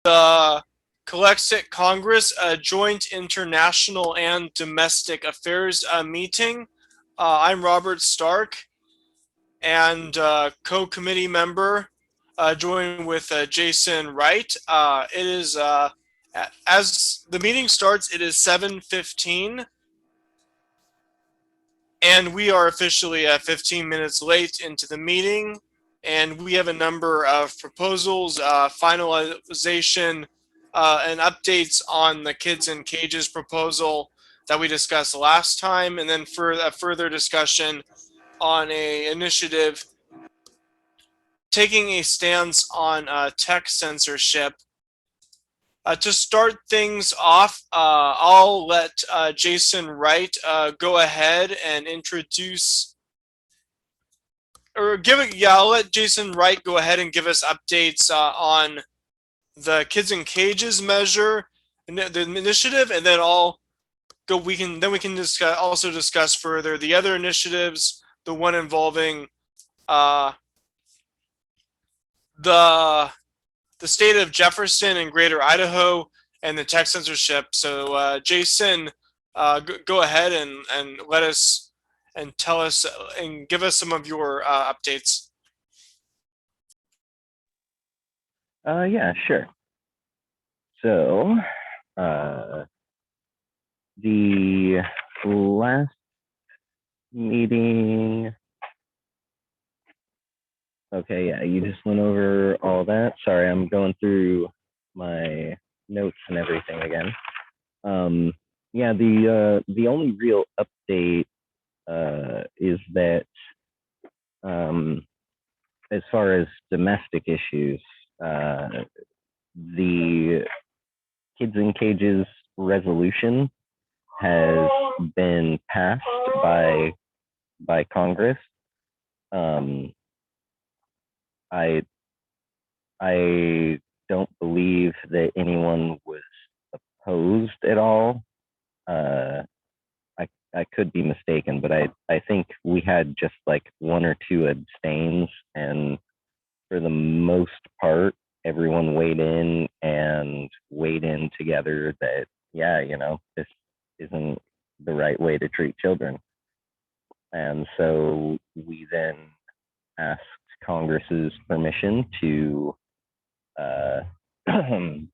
the Calexic Congress, a joint international and domestic affairs meeting. I'm Robert Stark, and co-committee member, joined with Jason Wright. It is as the meeting starts, it is 7:15, and we are officially 15 minutes late into the meeting. And we have a number of proposals, finalization, and updates on the Kids in Cages proposal that we discussed last time, and then for a further discussion on a initiative taking a stance on tech censorship. To start things off, I'll let Jason Wright go ahead and introduce, or I'll let Jason Wright go ahead and give us updates on the Kids in Cages measure, the initiative, and then we can also discuss further the other initiatives, the one involving the state of Jefferson and Greater Idaho, and the tech censorship. So, Jason, go ahead and let us and tell us and give us some of your updates. Yeah, sure. So, the last meeting. Okay, yeah, you just went over all that. Sorry, I'm going through my notes and everything again. Yeah, the only real update is that as far as domestic issues, the Kids in Cages resolution has been passed by Congress. I don't believe that anyone was opposed at all. I could be mistaken, but I think we had just like one or two abstains, and for the most part, everyone weighed in together that, yeah, this isn't the right way to treat children. And so we then asked Congress's permission to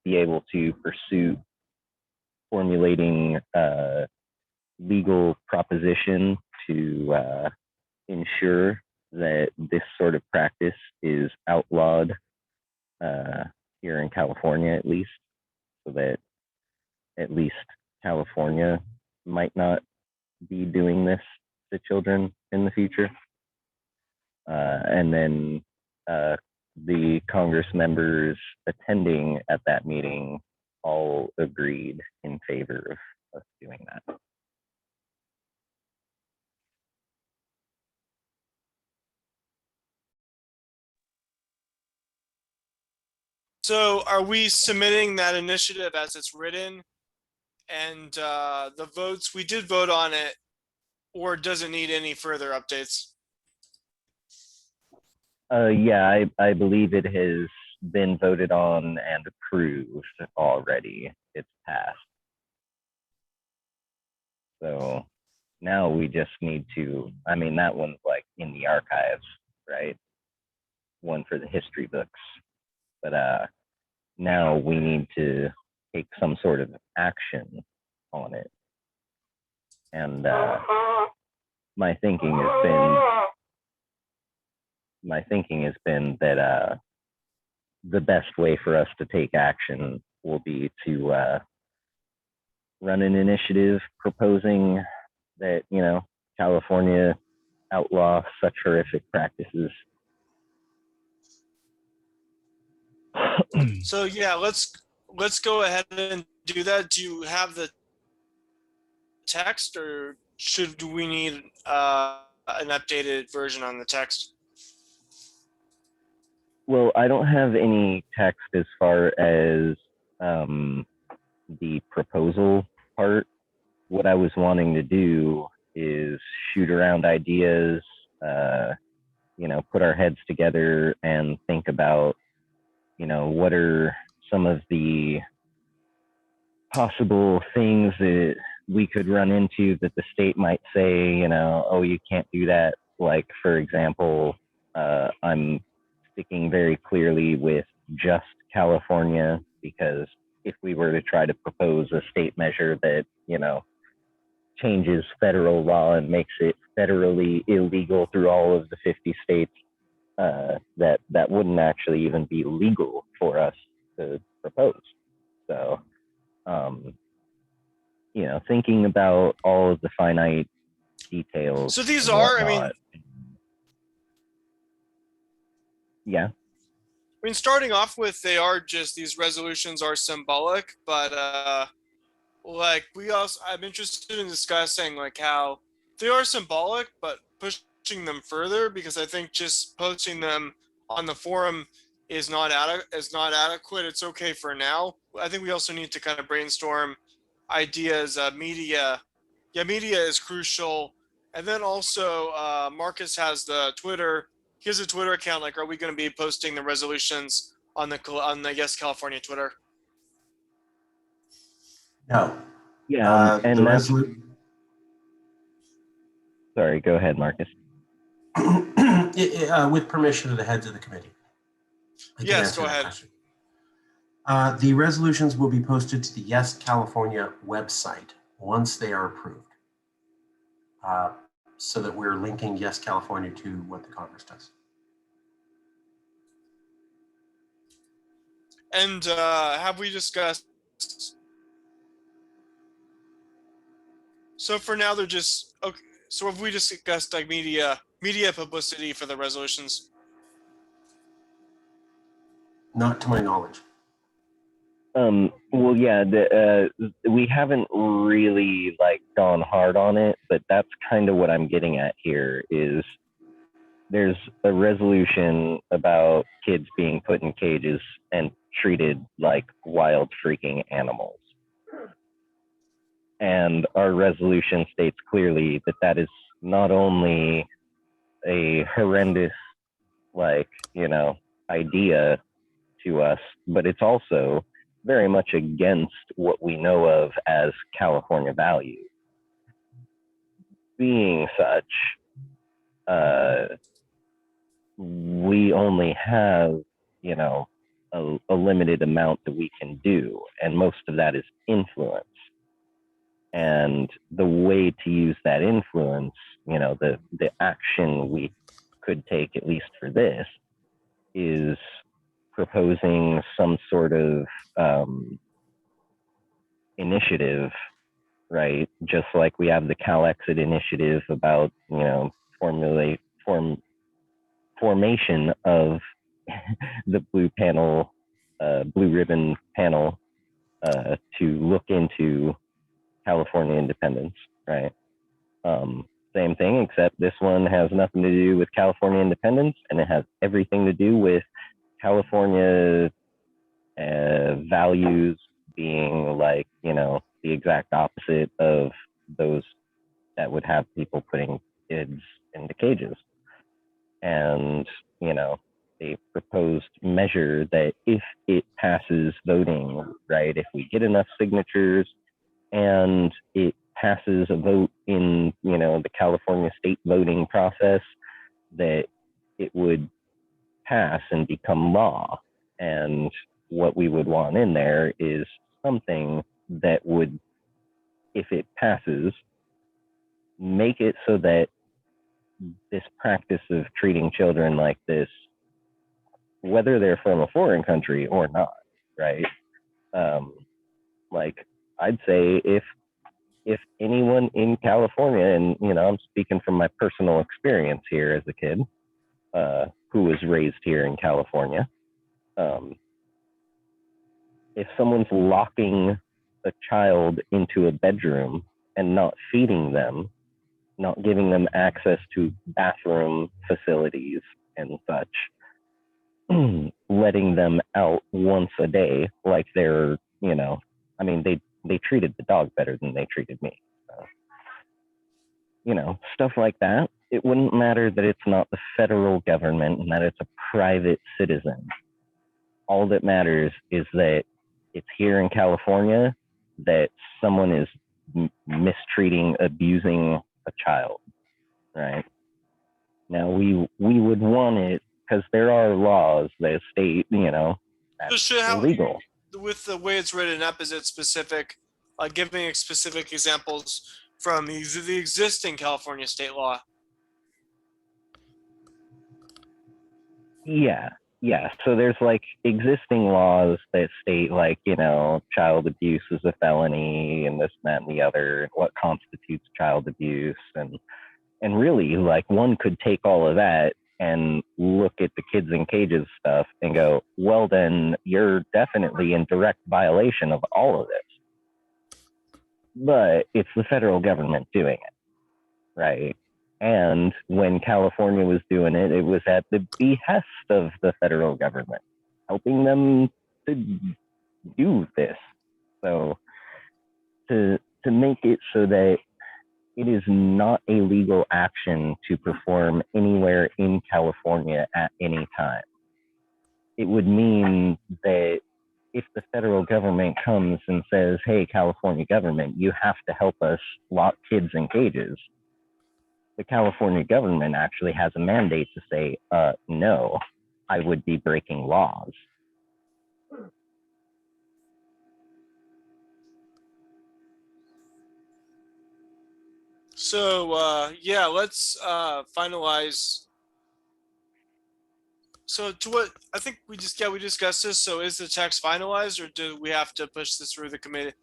be able to pursue formulating a legal proposition to ensure that this sort of practice is outlawed here in California, at least, so that at least California might not be doing this to children in the future. And then the Congress members attending at that meeting all agreed in favor of doing that. So, are we submitting that initiative as it's written, and the votes, we did vote on it, or does it need any further updates? Yeah, I believe it has been voted on and approved already. It's passed. So now we just need to, I mean, that one's like in the archives, right? One for the history books. But now we need to take some sort of action on it. And my thinking has been that the best way for us to take action will be to run an initiative proposing that, California outlaw such horrific practices. So yeah, let's go ahead and do that. Do you have the text, or do we need an updated version on the text? Well, I don't have any text as far as the proposal part. What I was wanting to do is shoot around ideas, put our heads together and think about, what are some of the possible things that we could run into that the state might say, you know, oh, you can't do that. Like, for example, I'm sticking very clearly with just California, because if we were to try to propose a state measure that, you know, changes federal law and makes it federally illegal through all of the 50 states, that wouldn't actually even be legal for us to propose. So, you know, thinking about all of the finite details So these and are, whatnot. Yeah. I mean, starting off with, they are just, these resolutions are symbolic, but like I'm interested in discussing like how they are symbolic, but pushing them further, because I think just posting them on the forum is not adequate. It's okay for now. I think we also need to kind of brainstorm ideas. Media is crucial, and then also Marcus has the Twitter. He has a Twitter account. Like, are we going to be posting the resolutions on the yes California Twitter? No. Yeah. The resolution. Sorry, go ahead, Marcus. With permission of the heads of the committee. Yes, go ahead. The resolutions will be posted to the Yes California website once they are approved, so that we're linking Yes California to what the Congress does. And have we discussed? So for now, they're just okay. So have we discussed like media publicity for the resolutions? Not to my knowledge. Well, yeah, we haven't really like gone hard on it, but that's kind of what I'm getting at here. Is there's a resolution about kids being put in cages and treated like wild freaking animals, and our resolution states clearly that that is not only a horrendous, like, you know, idea to us, but it's also very much against what we know of as California values. Being such, we only have, you know, a limited amount that we can do, and most of that is influence. And the way to use that influence, you know, the action we could take, at least for this, is proposing some sort of initiative, right? Just like we have the Cal Exit initiative about, you know, formation of the blue ribbon panel to look into California independence, right? Same thing, except this one has nothing to do with California independence, and it has everything to do with California values being like, you know, the exact opposite of those that would have people putting kids into cages. And, you know, a proposed measure that if it passes voting, right, if we get enough signatures and it passes a vote in, you know, the California state voting process, that it would pass and become law. And what we would want in there is something that would, if it passes, make it so that this practice of treating children like this, whether they're from a foreign country or not, right? Like, I'd say if anyone in California, and, you know, I'm speaking from my personal experience here as a kid who was raised here in California, if someone's locking a child into a bedroom and not feeding them, not giving them access to bathroom facilities and such, letting them out once a day like they're, you know, I mean, they treated the dog better than they treated me. So, you know, stuff like that. It wouldn't matter that it's not the federal government and that it's a private citizen. all that matters is that it's here in California that someone is mistreating, abusing a child, right? Now we would want it because there are laws that state, that's So should how illegal. with the way it's written up, is it specific? Giving specific examples from the existing California state law. Yeah. So there's like existing laws that state like, child abuse is a felony and this, that, and the other, what constitutes child abuse. And really, like, one could take all of that and look at the kids in cages stuff and go, well, then you're definitely in direct violation of all of this. But it's the federal government doing it, right? And when California was doing it, it was at the behest of the federal government, helping them to do this. So to make it so that it is not a legal action to perform anywhere in California at any time, it would mean that if the federal government comes and says, hey, California government, you have to help us lock kids in cages, the California government actually has a mandate to say, no, I would be breaking laws. So yeah, let's finalize. So to what I think we discussed this. So is the text finalized, or do we have to push this through the committee?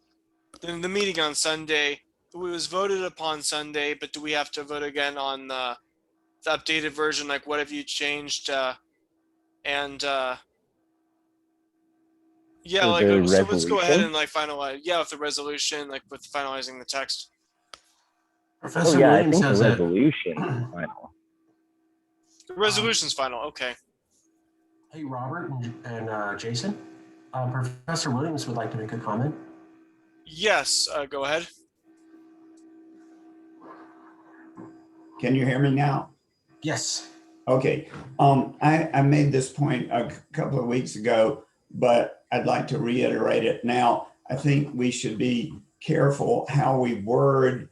Then the meeting on Sunday, it was voted upon Sunday, but do we have to vote again on the updated version? Like, what have you changed? And yeah, So like the so let's go ahead resolution? and like finalize. Yeah, with the resolution, like with finalizing the text. Professor I Williams think the has a resolution is final. The resolution's final. Okay. hey, Robert and Jason. Professor Williams would like to make a comment. Yes, go ahead. Can you hear me now? Yes. Okay. I made this point a couple of weeks ago, but I'd like to reiterate it now. I think we should be careful how we word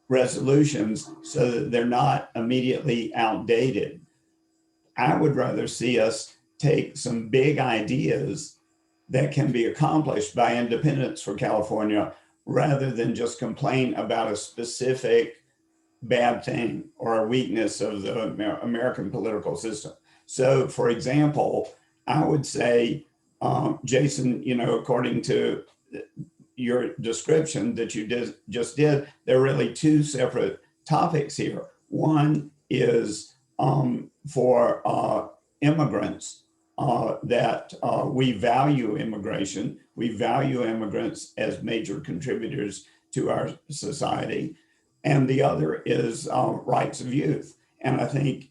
resolutions so that they're not immediately outdated. I would rather see us take some big ideas that can be accomplished by Independence for California rather than just complain about a specific bad thing or a weakness of the American political system. So, for example, I would say, Jason, according to your description that you just did, there are really two separate topics here. One is for immigrants, that we value immigration. We value immigrants as major contributors to our society. And the other is rights of youth. And I think,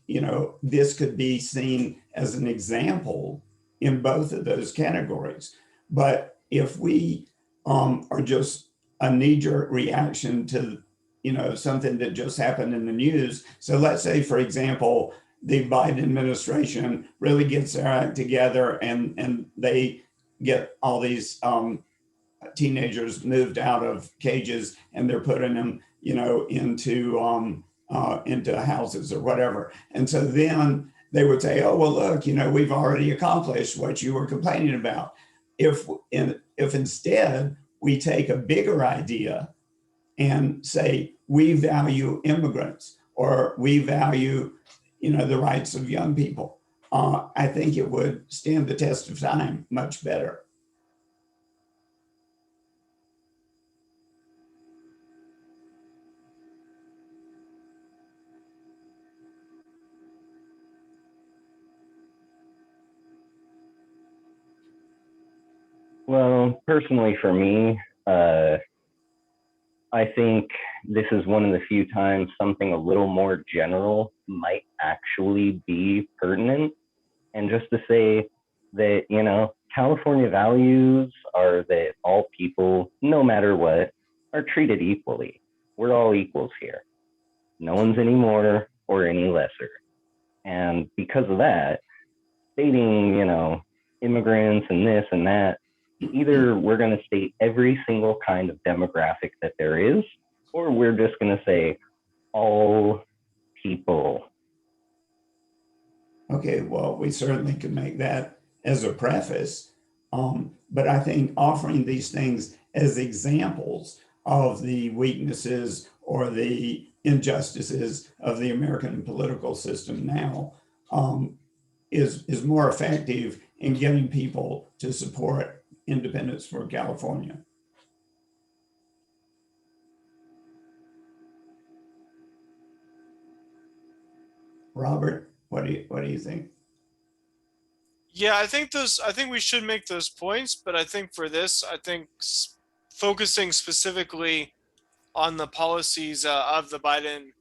this could be seen as an example in both of those categories. But if we are just a knee-jerk reaction to, something that just happened in the news. So let's say, for example, the Biden administration really gets their act together and they get all these teenagers moved out of cages and they're putting them, into houses or whatever. And so then they would say, oh, well, look, we've already accomplished what you were complaining about. If instead we take a bigger idea and say, we value immigrants or we value, the rights of young people, I think it would stand the test of time much better. Well, personally for me, I think this is one of the few times something a little more general might actually be pertinent. And just to say that, California values are that all people, no matter what, are treated equally. We're all equals here. No one's any more or any lesser. And because of that, stating, in immigrants and this and that. Either we're going to state every single kind of demographic that there is, or we're just going to say all people. Okay, well, we certainly could make that as a preface. But I think offering these things as examples of the weaknesses or the injustices of the American political system now is more effective in getting people to support independence for California. Robert, what do you think? Yeah, I think we should make those points, but I think for this, I think focusing specifically on the policies of the Biden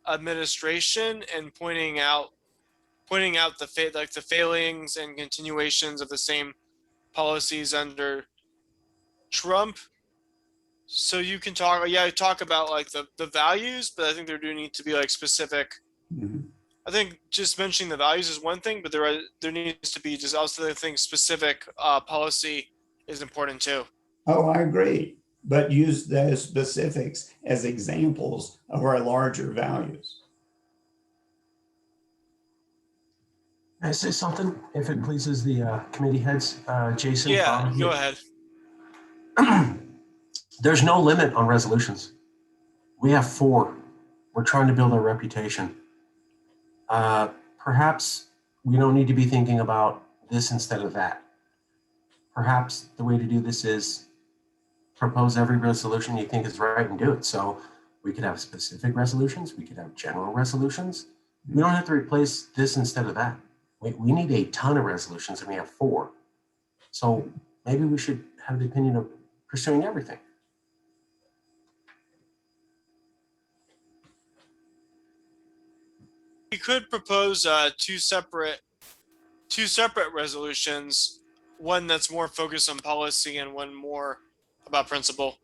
administration and pointing out the failings and continuations of the same policies under Trump. So you can talk about like the values, but I think there do need to be like specific. Mhm. I think just mentioning the values is one thing, but there needs to be just also the thing specific policy is important too. Oh, I agree. But use those specifics as examples of our larger values. Can I say something, if it pleases the committee heads, Jason? Yeah, Bob, go ahead. There's no limit on resolutions. We have 4. We're trying to build our reputation. Perhaps we don't need to be thinking about this instead of that. Perhaps the way to do this is propose every resolution you think is right and do it. So we could have specific resolutions. We could have general resolutions. We don't have to replace this instead of that. We need a ton of resolutions, and we have 4. So maybe we should have the opinion of pursuing everything. We could propose two separate resolutions, one that's more focused on policy and one more about principle.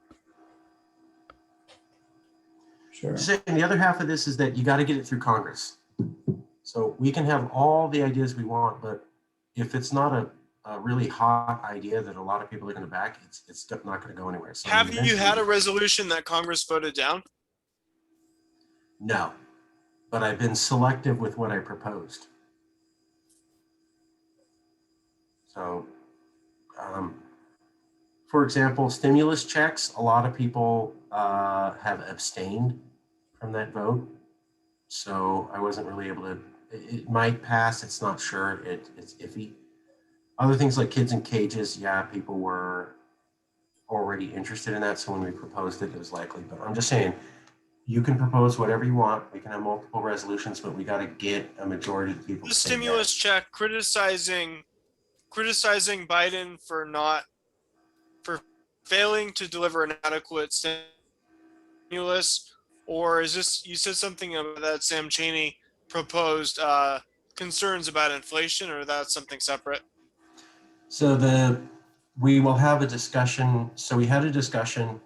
Sure. And the other half of this is that you got to get it through Congress. So we can have all the ideas we want, but if it's not a really hot idea that a lot of people are going to back, it's not going to go anywhere. So have you had a resolution that Congress voted down? No, but I've been selective with what I proposed. So, for example, stimulus checks, a lot of people have abstained from that vote. So I wasn't really able to, it might pass, it's not sure, it's iffy. Other things like kids in cages, yeah, people were already interested in that. So when we proposed it, it was likely, but I'm just saying, you can propose whatever you want. We can have multiple resolutions, but we got to get a majority of the people. The stimulus check, criticizing Biden for failing to deliver an adequate stimulus, or is this, you said something about that Sam Cheney proposed concerns about inflation, or that's something separate? So we will have a discussion. So we had a discussion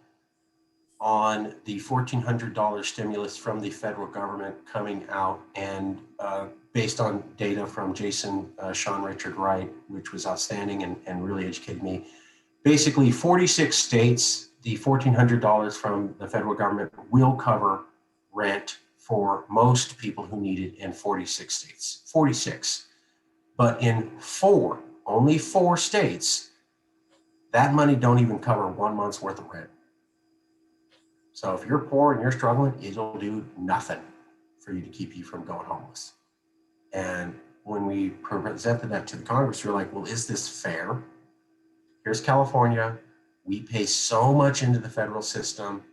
on the $1,400 stimulus from the federal government coming out, and based on data from Jason, Sean, Richard, Wright, which was outstanding and really educated me. Basically, 46 states, the $1,400 from the federal government will cover rent for most people who need it in 46 states. 46. But in only four states, that money don't even cover 1 month's worth of rent. So if you're poor and you're struggling, it'll do nothing for you to keep you from going homeless. And when we presented that to the Congress, we're like, well, is this fair? Here's California. We pay so much into the federal system,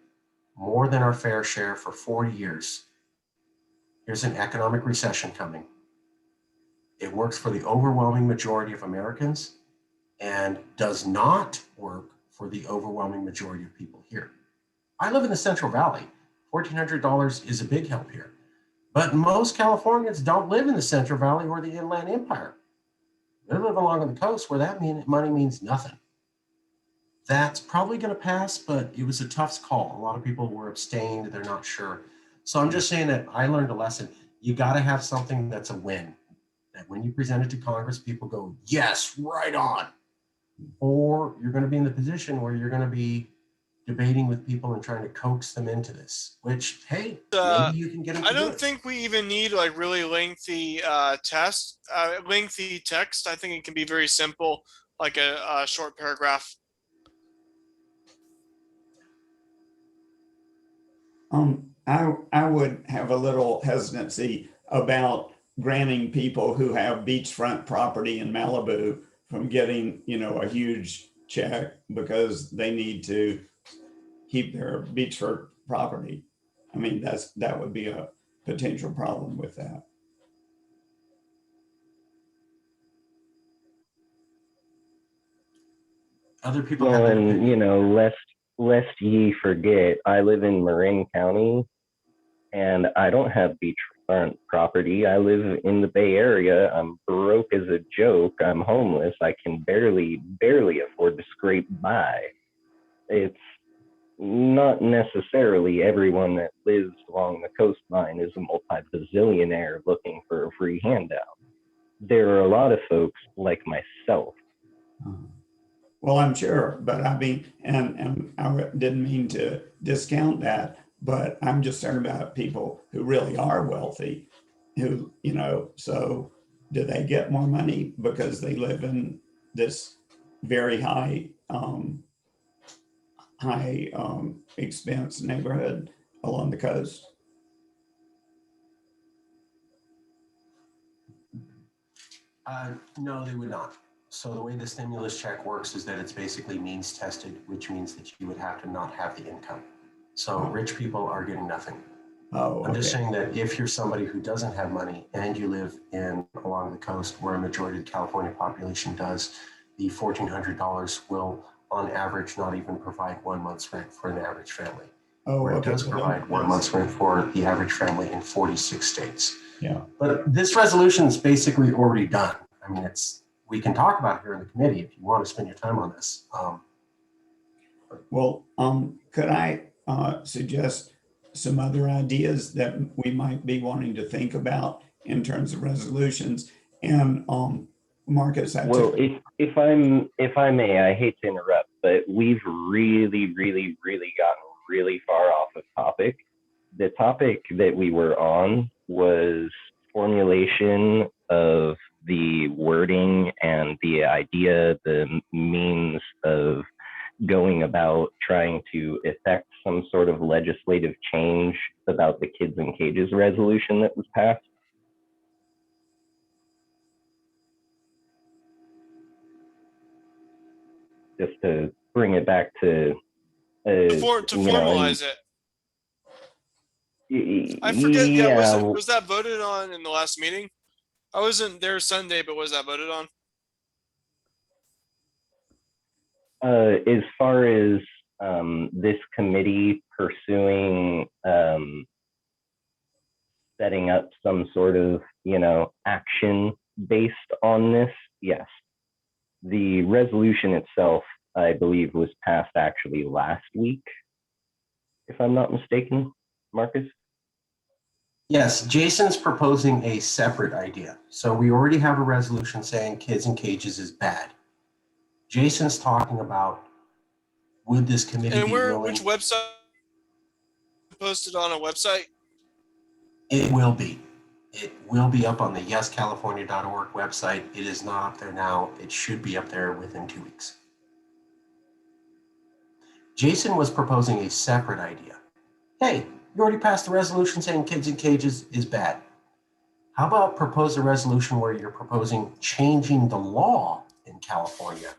more than our fair share for 40 years. Here's an economic recession coming. It works for the overwhelming majority of Americans and does not work for the overwhelming majority of people here. I live in the Central Valley. $1,400 is a big help here. But most Californians don't live in the Central Valley or the Inland Empire. They live along the coast where that money means nothing. That's probably going to pass, but it was a tough call. A lot of people were abstained. They're not sure. So I'm just saying that I learned a lesson. You got to have something that's a win. that when you present it to Congress, people go, yes, right on. Or you're going to be in the position where you're going to be debating with people and trying to coax them into this, which, hey, maybe you can get them to I do don't it. think we even need like really lengthy lengthy text. I think it can be very simple, like a short paragraph. I would have a little hesitancy about granting people who have beachfront property in Malibu from getting, a huge check because they need to keep their beachfront property. I mean, that would be a potential problem with that. Other people Well, have an and opinion. lest ye forget, I live in Marin County, and I don't have beachfront property. I live in the Bay Area. I'm broke as a joke. I'm homeless. I can barely afford to scrape by. It's not necessarily everyone that lives along the coastline is a multi-bazillionaire looking for a free handout. There are a lot of folks like myself. Well, I'm sure, but I mean, and I didn't mean to discount that, but I'm just talking about people who really are wealthy, who, so do they get more money because they live in this very high expense neighborhood along the coast? No, they would not. So the way the stimulus check works is that it's basically means tested, which means that you would have to not have the income. So rich people are getting nothing. Oh, I'm just okay. saying that if you're somebody who doesn't have money and you live along the coast where a majority of the California population does, the $1,400 will, on average, not even provide 1 month's rent for an average family. Oh, Where it okay. does provide 1 month's rent for the average family in 46 states. Yeah. But this resolution is basically already done. I mean, we can talk about it here in the committee if you want to spend your time on this. Well, could I suggest some other ideas that we might be wanting to think about in terms of resolutions? And Marcus, Well, if I may, I hate to interrupt, but we've really gotten really far off of topic. The topic that we were on was formulation of the wording and the idea, the means of going about trying to effect some sort of legislative change about the Kids in Cages resolution that was passed. Just to bring it back to, To formalize it. I forget. Yeah, yeah, was that voted on in the last meeting? I wasn't there Sunday, but was that voted on? as far as this committee pursuing setting up some sort of, action based on this, yes. The resolution itself, I believe, was passed actually last week, if I'm not mistaken, Marcus. Yes, Jason's proposing a separate idea. So we already have a resolution saying kids in cages is bad. Jason's talking about, would this committee And be willing? which website posted on a website? It will be. It will be up on the yescalifornia.org website. It is not up there now. It should be up there within 2 weeks. Jason was proposing a separate idea. Hey, you already passed the resolution saying kids in cages is bad. How about propose a resolution where you're proposing changing the law in California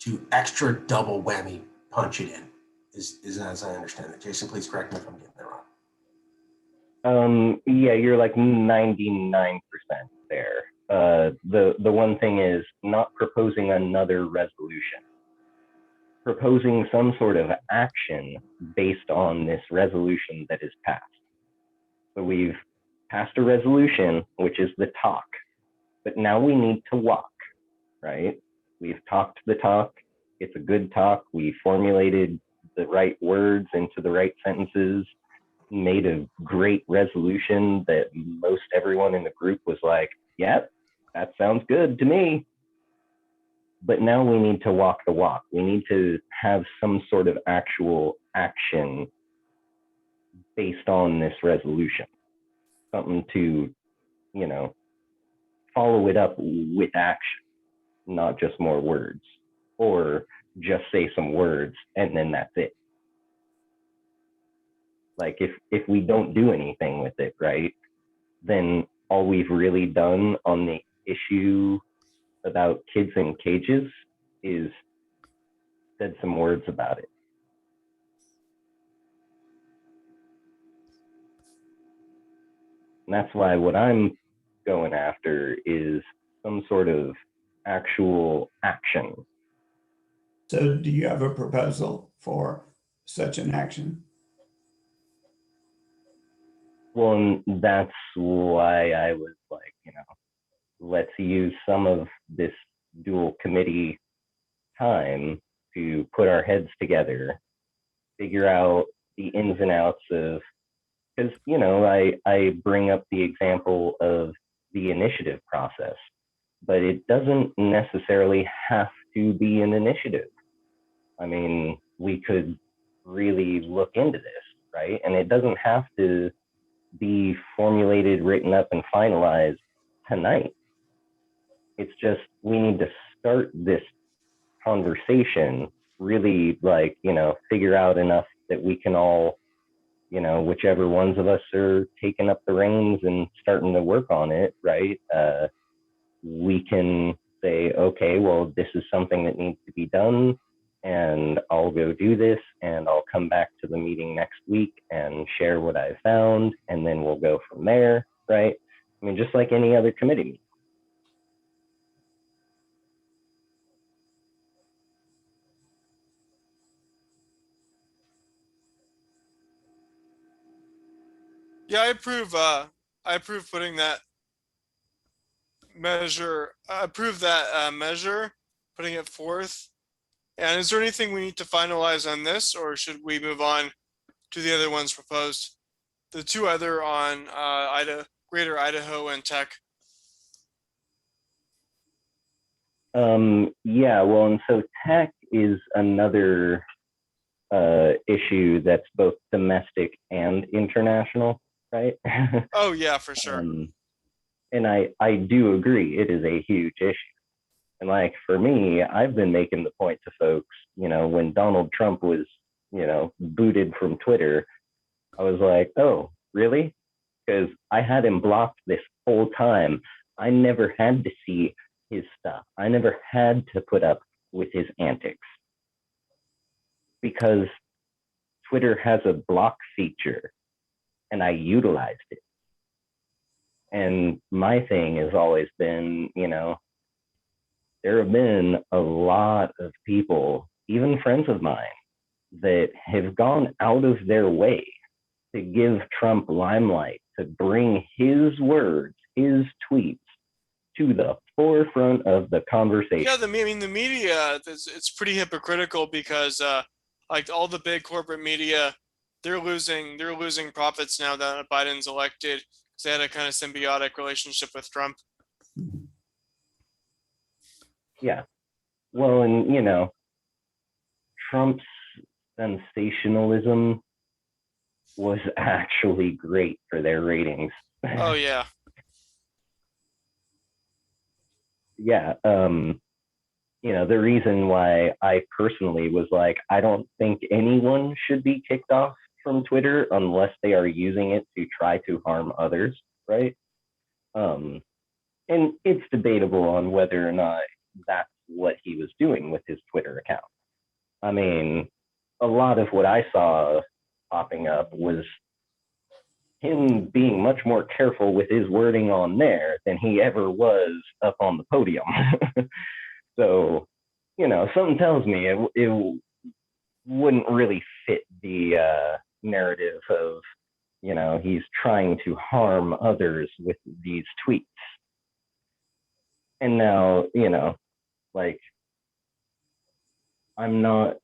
to extra double whammy punch it in? Is as I understand it. Jason, please correct me if I'm getting that wrong. Yeah, you're like 99% there. The one thing is not proposing another resolution, proposing some sort of action based on this resolution that is passed. So we've passed a resolution, which is the talk, but now we need to walk, right? We've talked the talk. It's a good talk. We formulated the right words into the right sentences, made a great resolution that most everyone in the group was like, yep, that sounds good to me. But now we need to walk the walk. We need to have some sort of actual action based on this resolution. Something to, follow it up with action, not just more words, or just say some words and then that's it. Like if we don't do anything with it, right, then all we've really done on the issue about kids in cages is said some words about it. And that's why what I'm going after is some sort of actual action. So do you have a proposal for such an action? Well, and that's why I was like, let's use some of this dual committee time to put our heads together, figure out the ins and outs of, because, I bring up the example of the initiative process, but it doesn't necessarily have to be an initiative. I mean, we could really look into this, right? And it doesn't have to be formulated, written up, and finalized tonight. It's just we need to start this conversation, really figure out enough that we can all, whichever ones of us are taking up the reins and starting to work on it, right? We can say, okay, well, this is something that needs to be done, and I'll go do this, and I'll come back to the meeting next week and share what I found, and then we'll go from there, right? I mean, just like any other committee meeting. Yeah, I approve putting that measure. I approve that measure, putting it forth. And is there anything we need to finalize on this, or should we move on to the other ones proposed? The two other on Greater Idaho and Tech. Yeah, well, and so tech is another issue that's both domestic and international, right? Oh yeah, for sure. And I do agree, it is a huge issue. And like for me, I've been making the point to folks, when Donald Trump was, booted from Twitter, I was like, oh, really? Because I had him blocked this whole time. I never had to see his stuff. I never had to put up with his antics because Twitter has a block feature and I utilized it. And my thing has always been, there have been a lot of people, even friends of mine, that have gone out of their way to give Trump limelight, to bring his words, his tweets to the forefront of the conversation. Yeah, the media, it's pretty hypocritical because like all the big corporate media, they're losing profits now that Biden's elected because they had a kind of symbiotic relationship with Trump. Yeah. Well, and Trump's sensationalism was actually great for their ratings. Oh yeah. Yeah. The reason why I personally was like, I don't think anyone should be kicked off from Twitter unless they are using it to try to harm others, right? And it's debatable on whether or not that's what he was doing with his Twitter account. I mean, a lot of what I saw popping up was him being much more careful with his wording on there than he ever was up on the podium. So, something tells me it wouldn't really fit the narrative of, he's trying to harm others with these tweets. And now, I'm not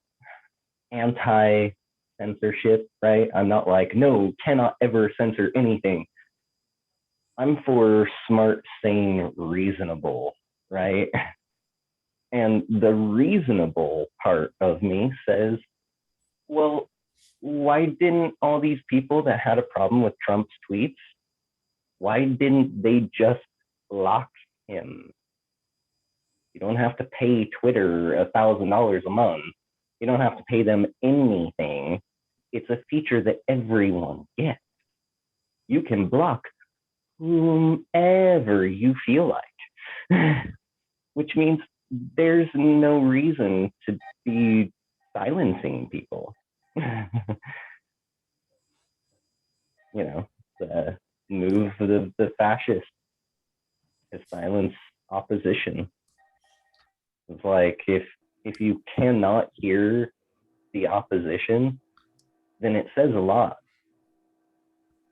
anti-censorship, right? I'm not like, no, cannot ever censor anything. I'm for smart, sane, reasonable, right? And the reasonable part of me says, well, why didn't all these people that had a problem with Trump's tweets, why didn't they just block him? You don't have to pay Twitter $1,000 a month. You don't have to pay them anything. It's a feature that everyone gets. You can block whomever you feel like, which means there's no reason to be silencing people. You know, the move of the fascists to silence opposition. It's like if you cannot hear the opposition, then it says a lot.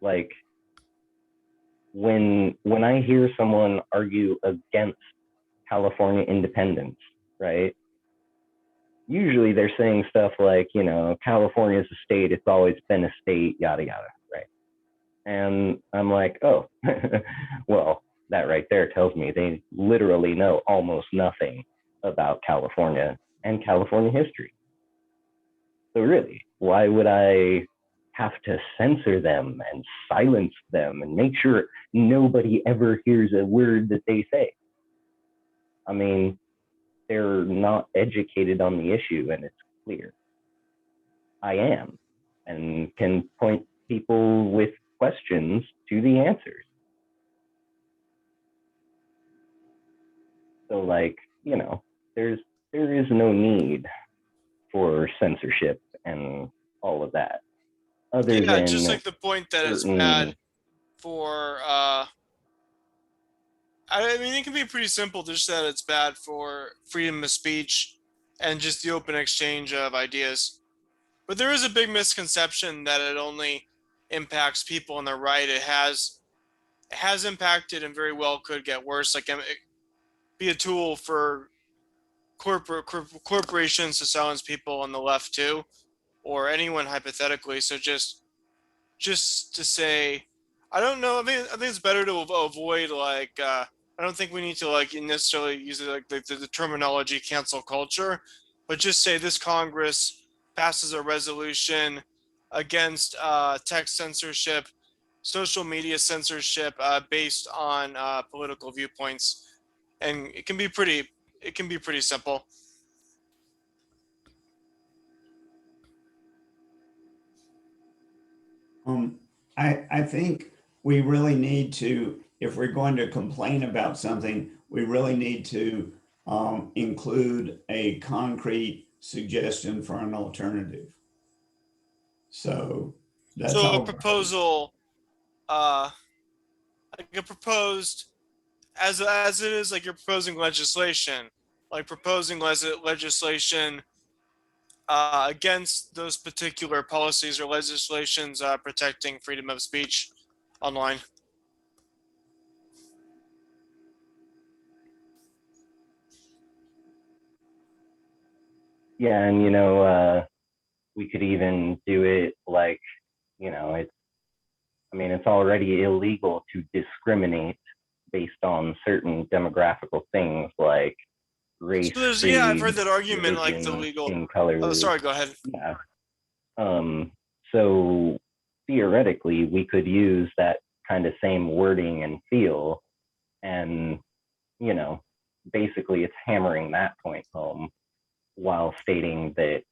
Like when I hear someone argue against California independence, right? Usually they're saying stuff like, you know, California's a state, it's always been a state, yada yada, right? And I'm like, oh, well, that right there tells me they literally know almost nothing about California and California history. So really, why would I have to censor them and silence them and make sure nobody ever hears a word that they say? I mean, they're not educated on the issue, and it's clear. I am, and can point people with questions to the answers. So, like, you know, there is no need for censorship and all of that, other Yeah, just than like the point that it's certain. bad for I mean, it can be pretty simple, just that it's bad for freedom of speech and just the open exchange of ideas. But there is a big misconception that it only impacts people on the right. It has impacted and very well could get worse. Like, it be a tool for corporations to silence people on the left too, or anyone hypothetically. So just to say, I don't know. I think it's better to avoid like. I don't think we need to like necessarily use it like the terminology cancel culture, but just say this Congress passes a resolution against tech censorship, social media censorship based on political viewpoints, and it can be pretty. It can be pretty simple. Um, I think we really need to, if we're going to complain about something, we really need to include a concrete suggestion for an alternative. So that's So a all. proposal, like a proposed as it is like you're proposing legislation, like proposing legislation against those particular policies or legislations protecting freedom of speech online. Yeah, and we could even do it like, it's already illegal to discriminate based on certain demographical things like race, So I've heard creed, that argument, like the religion, legal. skin Oh, color. sorry, go ahead. Yeah. So theoretically, we could use that kind of same wording and feel, and basically it's hammering that point home while stating that,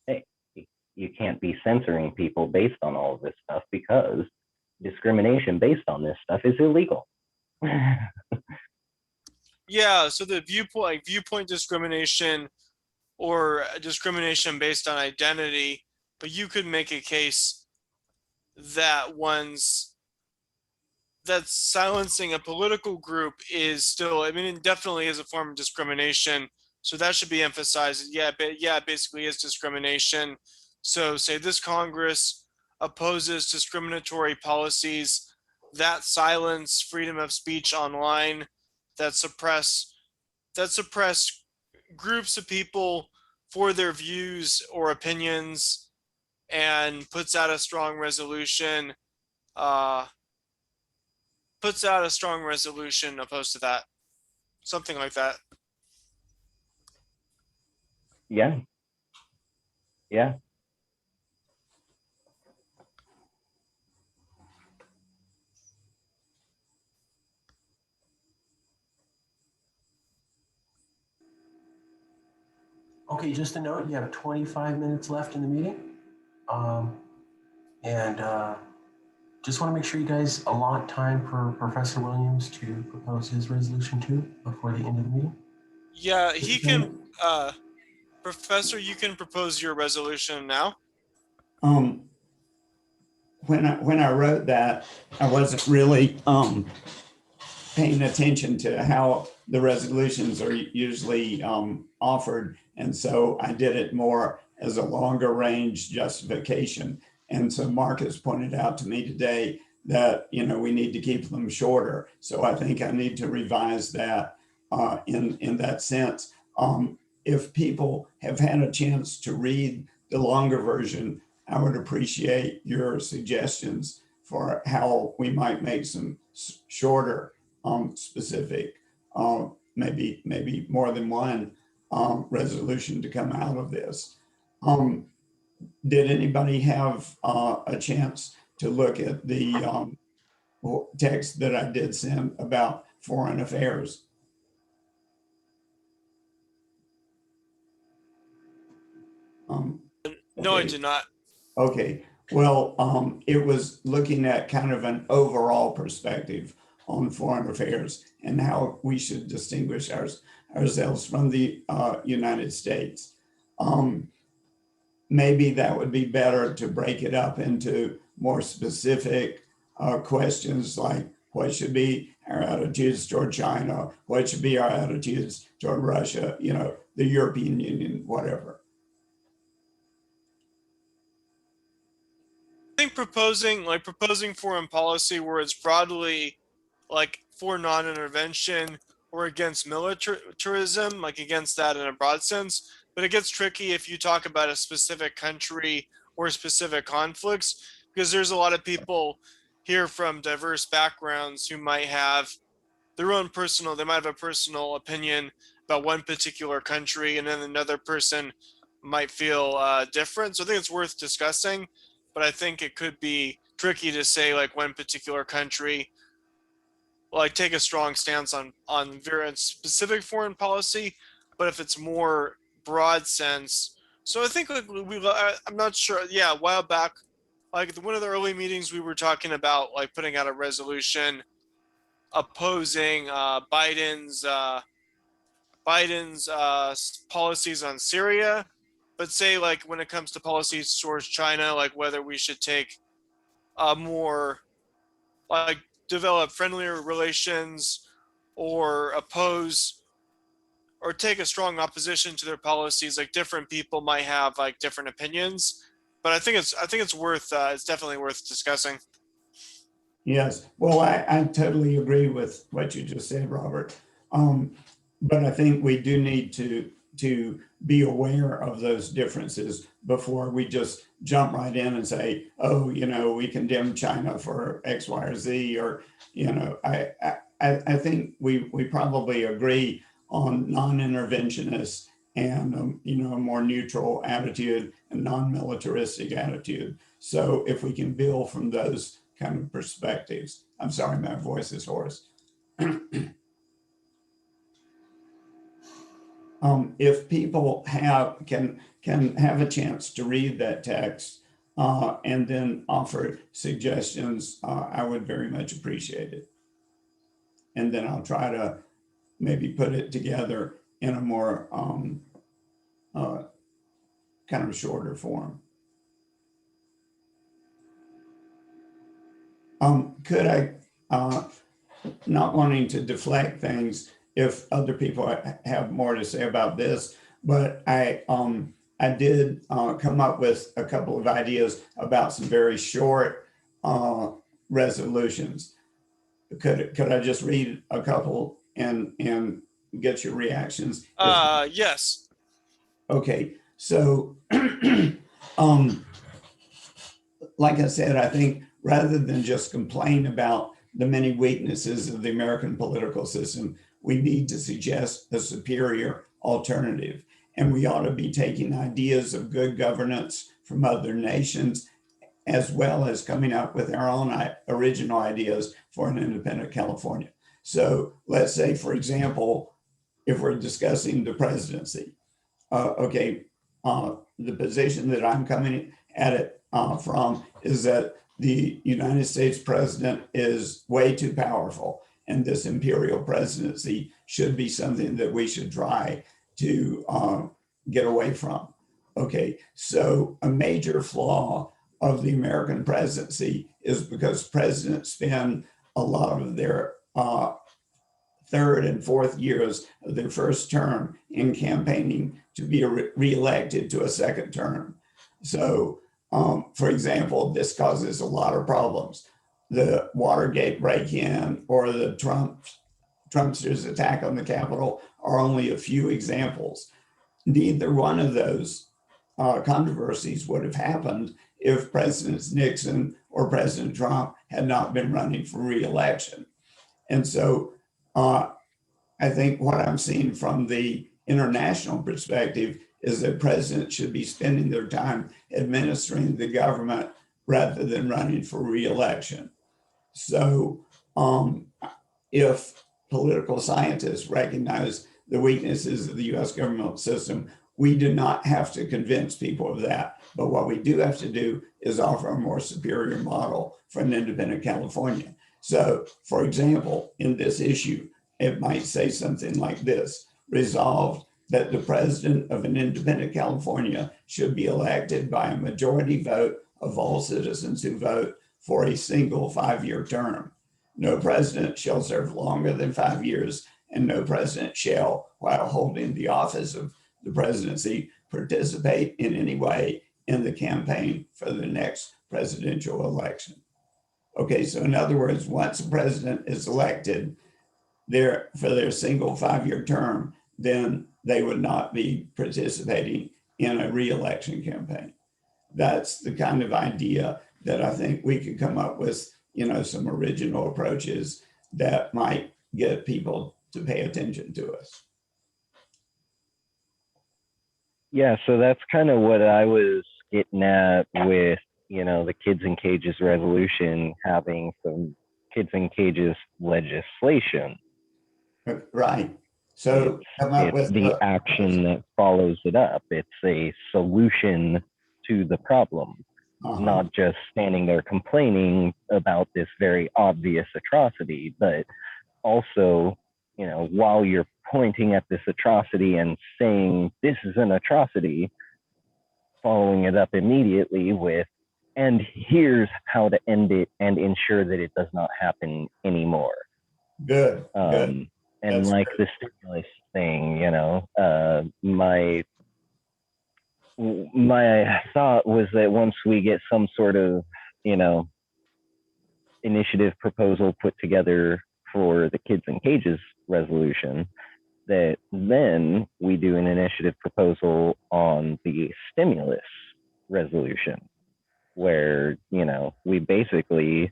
hey, you can't be censoring people based on all of this stuff because discrimination based on this stuff is illegal. Yeah, so the viewpoint discrimination or discrimination based on identity, but you could make a case that that silencing a political group is still, I mean, it definitely is a form of discrimination. So that should be emphasized. Yeah, but yeah, it basically is discrimination. So say this Congress opposes discriminatory policies that silence freedom of speech online, that suppress groups of people for their views or opinions, and puts out a strong resolution uh, puts out a strong resolution opposed to that. Something like that. Yeah. Yeah. Okay, just a note, you have 25 minutes left in the meeting. And just want to make sure you guys allot time for Professor Williams to propose his resolution too before the end of the meeting. Yeah, he can, Professor, you can propose your resolution now. When I wrote that, I wasn't really paying attention to how the resolutions are usually offered. And so I did it more as a longer range justification. And so Marcus pointed out to me today that, we need to keep them shorter. So I think I need to revise that in that sense. If people have had a chance to read the longer version, I would appreciate your suggestions for how we might make some shorter specific, maybe more than one resolution to come out of this. Did anybody have a chance to look at the text that I did send about foreign affairs? No, I Okay. did not. Okay, well, it was looking at kind of an overall perspective on foreign affairs and how we should distinguish ourselves from the United States. Maybe that would be better to break it up into more specific questions like what should be our attitudes toward China, what should be our attitudes toward Russia, the European Union, whatever. I think proposing foreign policy where it's broadly like for non-intervention or against militarism, like against that in a broad sense. But it gets tricky if you talk about a specific country or specific conflicts, because there's a lot of people here from diverse backgrounds who might have their own personal, they might have a personal opinion about one particular country, and then another person might feel different. So I think it's worth discussing, but I think it could be tricky to say like one particular country like take a strong stance on very specific foreign policy, but if it's more broad sense. So I think like I'm not sure. Yeah, a while back, like one of the early meetings, we were talking about like putting out a resolution opposing Biden's policies on Syria, but say like when it comes to policies towards China, like whether we should take a more like develop friendlier relations or oppose or take a strong opposition to their policies. Like different people might have like different opinions, but I think it's worth it's definitely worth discussing. Yes, well, I totally agree with what you just said, Robert. But I think we do need to be aware of those differences before we just jump right in and say, oh, we condemn China for X, Y, or Z, or I think we probably agree on non-interventionist and a more neutral attitude and non-militaristic attitude. So if we can build from those kind of perspectives. I'm sorry, my voice is hoarse. If people can have a chance to read that text and then offer suggestions, I would very much appreciate it. And then I'll try to maybe put it together in a more kind of shorter form. Could I, not wanting to deflect things if other people have more to say about this, but I did come up with a couple of ideas about some very short resolutions. Could I just read a couple and get your reactions? Yes. Okay, so like I said, I think rather than just complain about the many weaknesses of the American political system, we need to suggest a superior alternative. And we ought to be taking ideas of good governance from other nations, as well as coming up with our own original ideas for an independent California. So let's say, for example, if we're discussing the presidency, the position that I'm coming at it from is that the United States president is way too powerful, and this imperial presidency should be something that we should try to get away from. Okay, so a major flaw of the American presidency is because presidents spend a lot of their third and fourth years of their first term in campaigning to be reelected to a second term. So, for example, this causes a lot of problems. The Watergate break-in or the Trumpsters' attack on the Capitol are only a few examples. Neither one of those controversies would have happened if President Nixon or President Trump had not been running for reelection. And so I think what I'm seeing from the international perspective is that presidents should be spending their time administering the government rather than running for reelection. So if political scientists recognize the weaknesses of the US government system, we do not have to convince people of that. But what we do have to do is offer a more superior model for an independent California. So, for example, in this issue, it might say something like this: resolved that the president of an independent California should be elected by a majority vote of all citizens who vote for a single 5-year term. No president shall serve longer than 5 years, and no president shall, while holding the office of the presidency, participate in any way in the campaign for the next presidential election. Okay, so in other words, once a president is elected for their single 5-year term, then they would not be participating in a re-election campaign. That's the kind of idea that I think we could come up with, some original approaches that might get people to pay attention to us. Yeah, so that's kind of what I was getting at with, the Kids in Cages resolution, having some Kids in Cages legislation. Right. So come up it's with the action that follows it up. It's a solution to the problem, not just standing there complaining about this very obvious atrocity, but also, while you're pointing at this atrocity and saying this is an atrocity, following it up immediately with, and here's how to end it and ensure that it does not happen anymore. Good. And That's like great. the stimulus thing, my thought was that once we get some sort of, initiative proposal put together for the Kids in Cages resolution, that then we do an initiative proposal on the stimulus resolution, where, we basically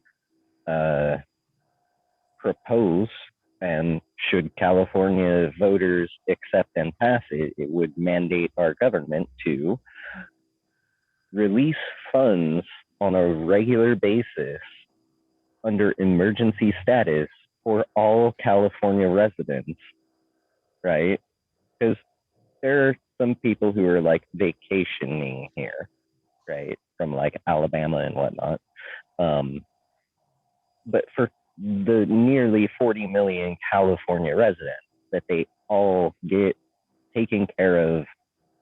propose, and should California voters accept and pass it, it would mandate our government to release funds on a regular basis under emergency status for all California residents, right? Because there are some people who are like vacationing here, right? From like Alabama and whatnot. But for the nearly 40 million California residents, that they all get taken care of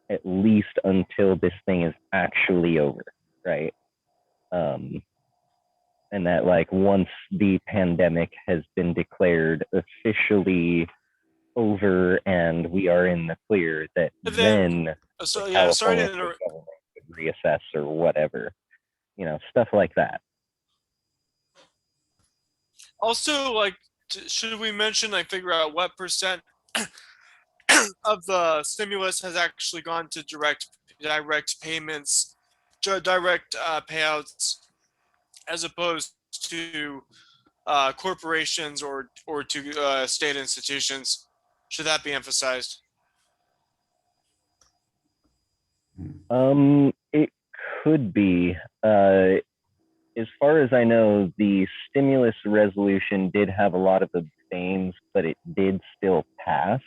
at least until this thing is actually over, right? And that like once the pandemic has been declared officially over and we are in the clear, that then So the yeah, sorry to California interrupt. government could reassess or whatever, stuff like that. Also, like, should we mention, like, figure out what percent of the stimulus has actually gone to direct payments, direct payouts, as opposed to corporations or to state institutions. Should that be emphasized? It could be. As far as I know, the stimulus resolution did have a lot of abstains, but it did still pass.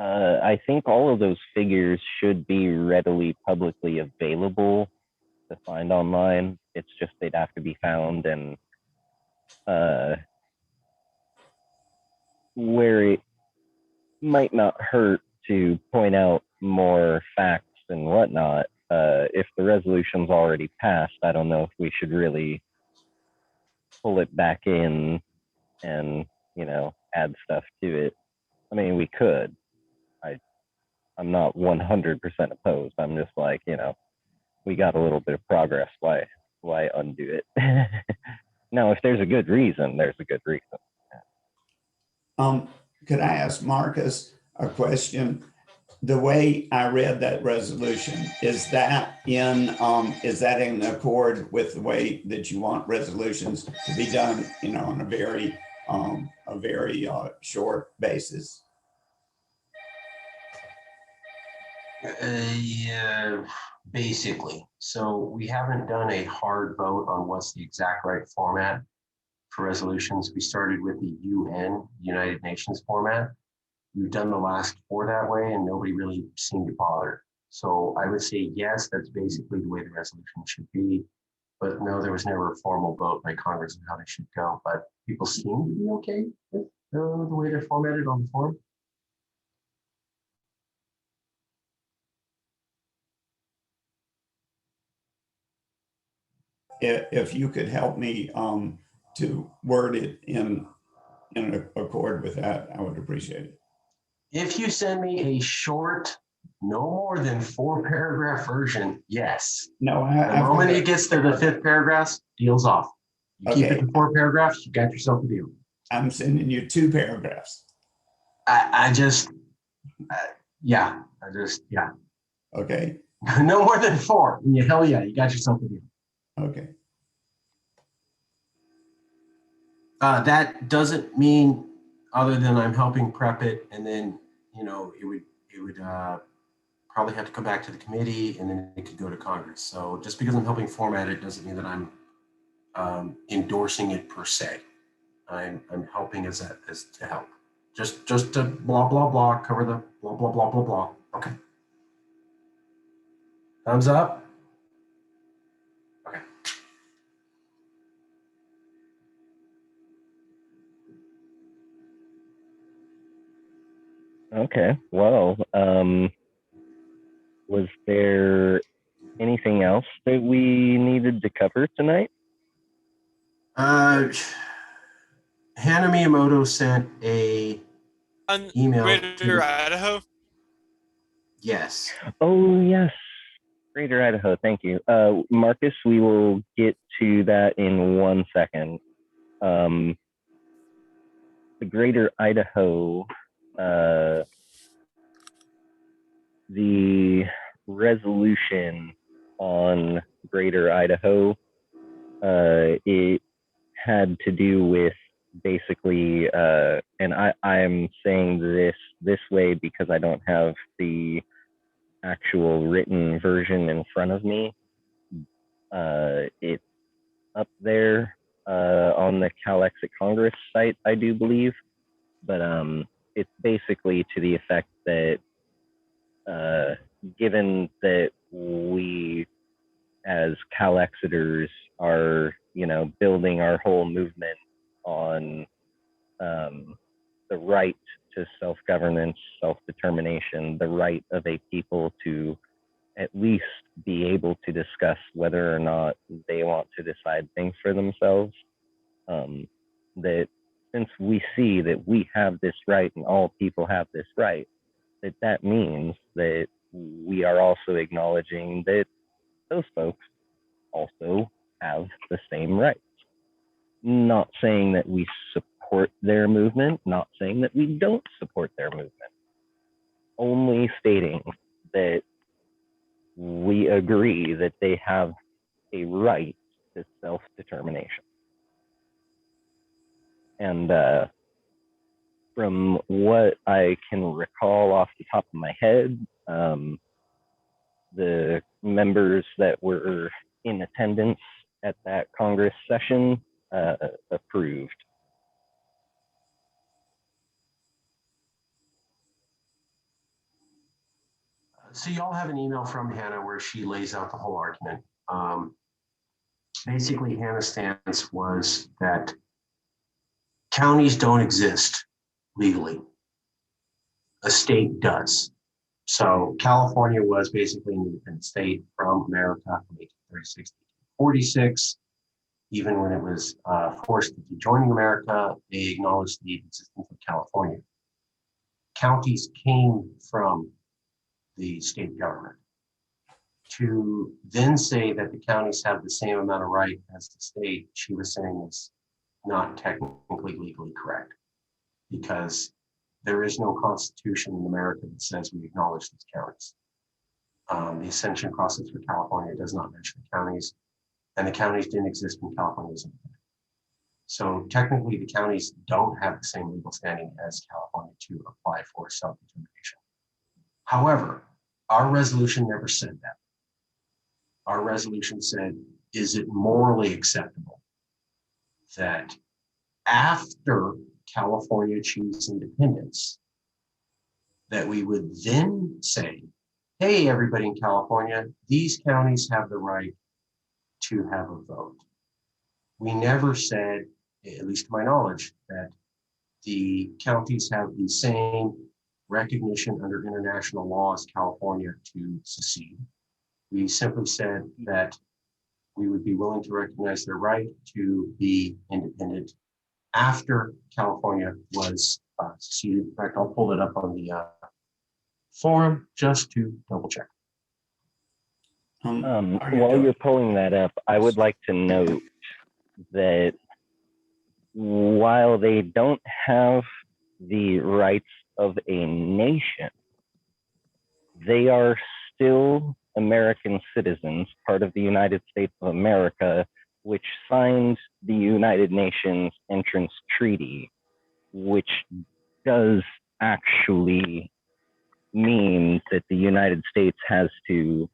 I think all of those figures should be readily publicly available to find online. It's just they'd have to be found, and where it might not hurt to point out more facts and whatnot. If the resolution's already passed, I don't know if we should really pull it back in and, add stuff to it. I mean, we could. I'm not 100% opposed. I'm just like, we got a little bit of progress. Why undo it? Now, if there's a good reason, there's a good reason. Could I ask Marcus a question? The way I read that resolution, is that in accord with the way that you want resolutions to be done, on a very short basis? Yeah, basically. So we haven't done a hard vote on what's the exact right format for resolutions. We started with the UN, United Nations format. We've done the last 4 that way, and nobody really seemed to bother. So I would say yes, that's basically the way the resolution should be. But no, there was never a formal vote by Congress on how they should go. But people seem to be okay with the way they're formatted on the form. If you could help me to word it in accord with that, I would appreciate it. If you send me a short, no more than 4 paragraph version, yes. No, The moment it gets to the 5th paragraph, deal's off. You keep it to 4 paragraphs, you got yourself a deal. I'm sending you 2 paragraphs. Yeah. Okay. No more than 4. Hell yeah, you got yourself a deal. Okay. That doesn't mean other than I'm helping prep it, and then it would probably have to come back to the committee, and then it could go to Congress. So just because I'm helping format it doesn't mean that I'm endorsing it per se. I'm helping as to help. Just to blah blah blah, cover the blah blah blah blah blah. Okay. Thumbs up. Okay. Okay. Well, was there anything else that we needed to cover tonight? Hannah Miyamoto sent a email Greater Idaho? Yes. Oh, yes. Greater Idaho. Thank you. Marcus, we will get to that in 1 second. The Greater Idaho, the resolution on Greater Idaho, it had to do with basically, and I'm saying this way because I don't have the actual written version in front of me. It's up there on the CalExit Congress site, I do believe, but it's basically to the effect that given that we as CalExiters are, building our whole movement on the right to self-governance, self-determination, the right of a people to at least be able to discuss whether or not they want to decide things for themselves. That since we see that we have this right and all people have this right, that means that we are also acknowledging that those folks also have the same rights. Not saying that we support their movement, not saying that we don't support their movement, only stating that we agree that they have a right to self-determination. And from what I can recall off the top of my head, the members that were in attendance at that Congress session approved. So y'all have an email from Hannah where she lays out the whole argument. Basically, Hannah's stance was that counties don't exist legally. A state does. So California was basically an independent state from America from 1836 to 1846. Even when it was forced into joining America, they acknowledged the existence of California. Counties came from the state government. To then say that the counties have the same amount of right as the state, she was saying is not technically legally correct, because there is no constitution in America that says we acknowledge these counties. The ascension process for California does not mention the counties, and the counties didn't exist when California was independent. So technically, the counties don't have the same legal standing as California to apply for self-determination. However, our resolution never said that. Our resolution said, is it morally acceptable that after California achieves independence, that we would then say, hey, everybody in California, these counties have the right to have a vote. We never said, at least to my knowledge, that the counties have the same recognition under international law as California to secede. We simply said that we would be willing to recognize their right to be independent after California was seceded. In fact, I'll pull it up on the forum just to double check. While you're pulling that up, I would like to note that while they don't have the rights of a nation, they are still American citizens, part of the United States of America, which signed the United Nations Entrance Treaty, which does actually mean that the United States has to,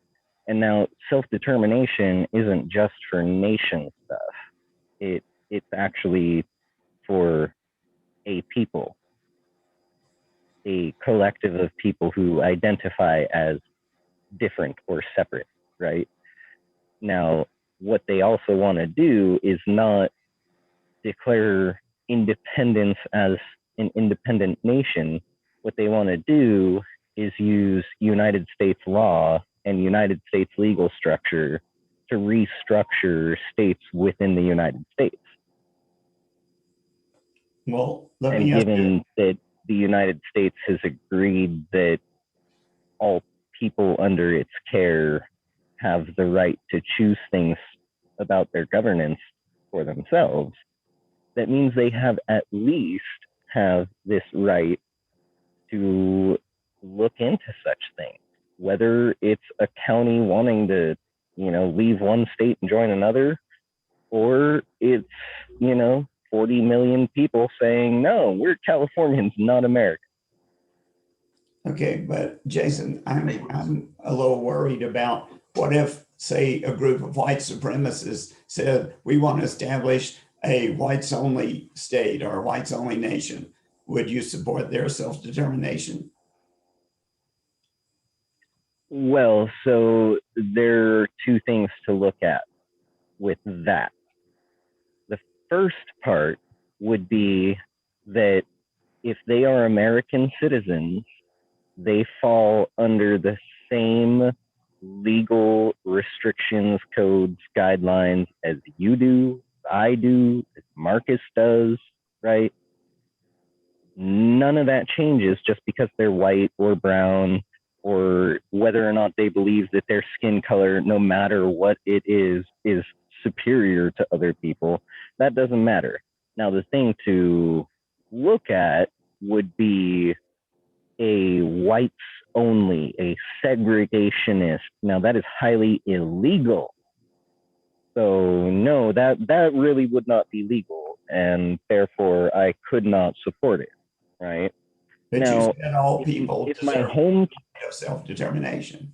and now self-determination isn't just for nation stuff. It's actually for a people, a collective of people who identify as different or separate, right? Now, what they also want to do is not declare independence as an independent nation. What they want to do is use United States law and United States legal structure to restructure states within the United States. Well, let And me ask you. given that the United States has agreed that all people under its care have the right to choose things about their governance for themselves, that means they have at least have this right to look into such things, whether it's a county wanting to, leave one state and join another, or it's, 40 million people saying, no, we're Californians, not Americans. Okay, but Jason, I'm a little worried about what if, say, a group of white supremacists said, we want to establish a whites-only state or a whites-only nation. Would you support their self-determination? Well, so there are two things to look at with that. The first part would be that if they are American citizens, they fall under the same legal restrictions, codes, guidelines as you do, I do, as Marcus does, right? None of that changes just because they're white or brown, or whether or not they believe that their skin color, no matter what it is superior to other people. That doesn't matter. Now, the thing to look at would be a whites only, a segregationist. Now, that is highly illegal So no, that really would not be legal, and therefore I could not support it. Right But you now, said all people if my deserve home self-determination.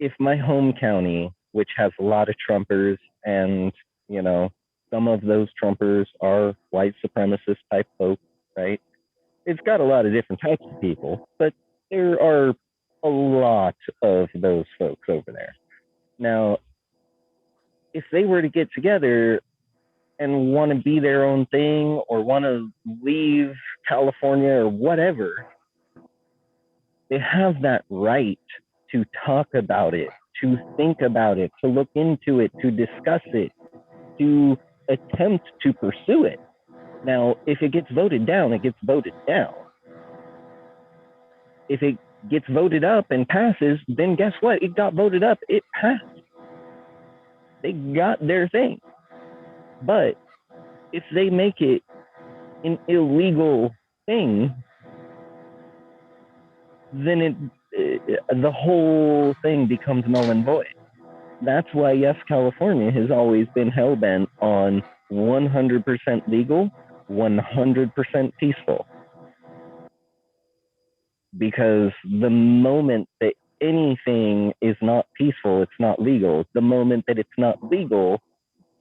if my home county, which has a lot of Trumpers, and you know, some of those Trumpers are white supremacist type folks, right? It's got a lot of different types of people, but there are a lot of those folks over there. Now, if they were to get together and want to be their own thing or want to leave California or whatever, they have that right to talk about it, to think about it, to look into it, to discuss it, to attempt to pursue it. Now, if it gets voted down, it gets voted down. If it gets voted up and passes, then guess what? It got voted up, it passed. They got their thing. But if they make it an illegal thing, then the whole thing becomes null and void. That's why, yes, California has always been hell-bent on 100% legal, 100% peaceful. Because the moment that anything is not peaceful, it's not legal. The moment that it's not legal,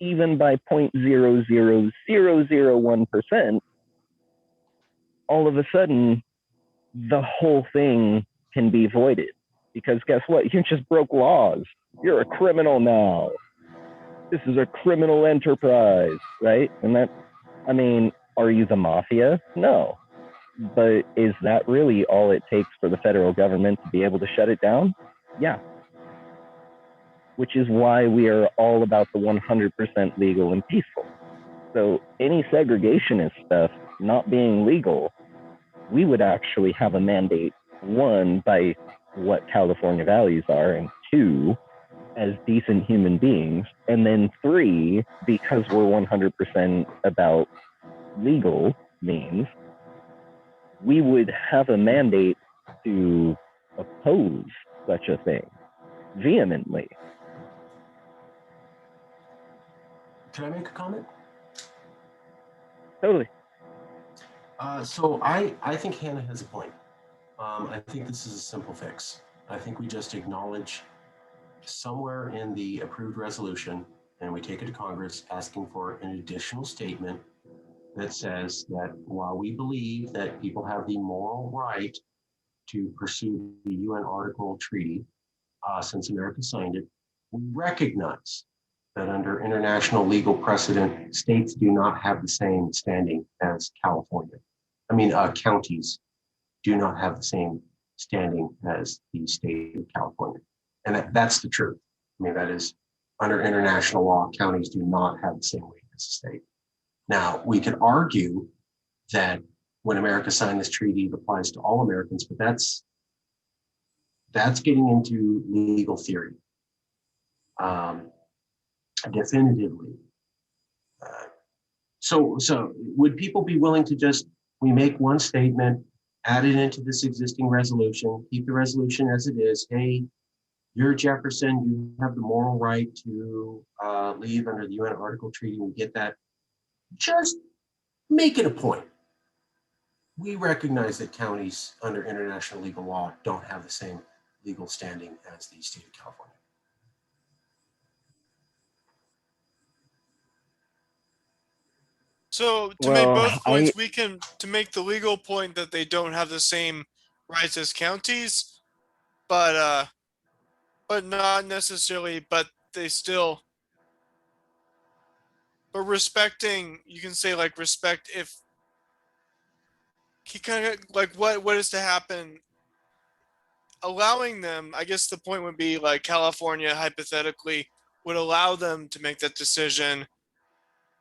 even by 0.00001%, all of a sudden, the whole thing can be voided. Because guess what? You just broke laws. You're a criminal now. This is a criminal enterprise, right? And that, I mean, are you the mafia? No. But is that really all it takes for the federal government to be able to shut it down? Yeah. Which is why we are all about the 100% legal and peaceful. So any segregationist stuff not being legal, we would actually have a mandate, one, by what California values are, and two, as decent human beings, and then three, because we're 100% about legal means, we would have a mandate to oppose such a thing vehemently. Can I make a comment? Totally. So I think Hannah has a point. I think this is a simple fix. I think we just acknowledge somewhere in the approved resolution, and we take it to Congress asking for an additional statement that says that while we believe that people have the moral right to pursue the UN Article Treaty, since America signed it, we recognize that under international legal precedent, states do not have the same standing as California. Counties do not have the same standing as the state of California. And that's the truth. That is, under international law, counties do not have the same weight as the state. Now, we could argue that when America signed this treaty, it applies to all Americans, but that's getting into legal theory. Definitively. So would people be willing to just, we make one statement, add it into this existing resolution, keep the resolution as it is? Hey, you're Jefferson, you have the moral right to leave under the UN Article Treaty. We get that. Just make it a point. We recognize that counties under international legal law don't have the same legal standing as the state of California. So to make both points, we can, to make the legal point that they don't have the same rights as counties, but not necessarily, but they still, but respecting, you can say like respect if he kind of like what is to happen, allowing them, I guess the point would be like California hypothetically would allow them to make that decision.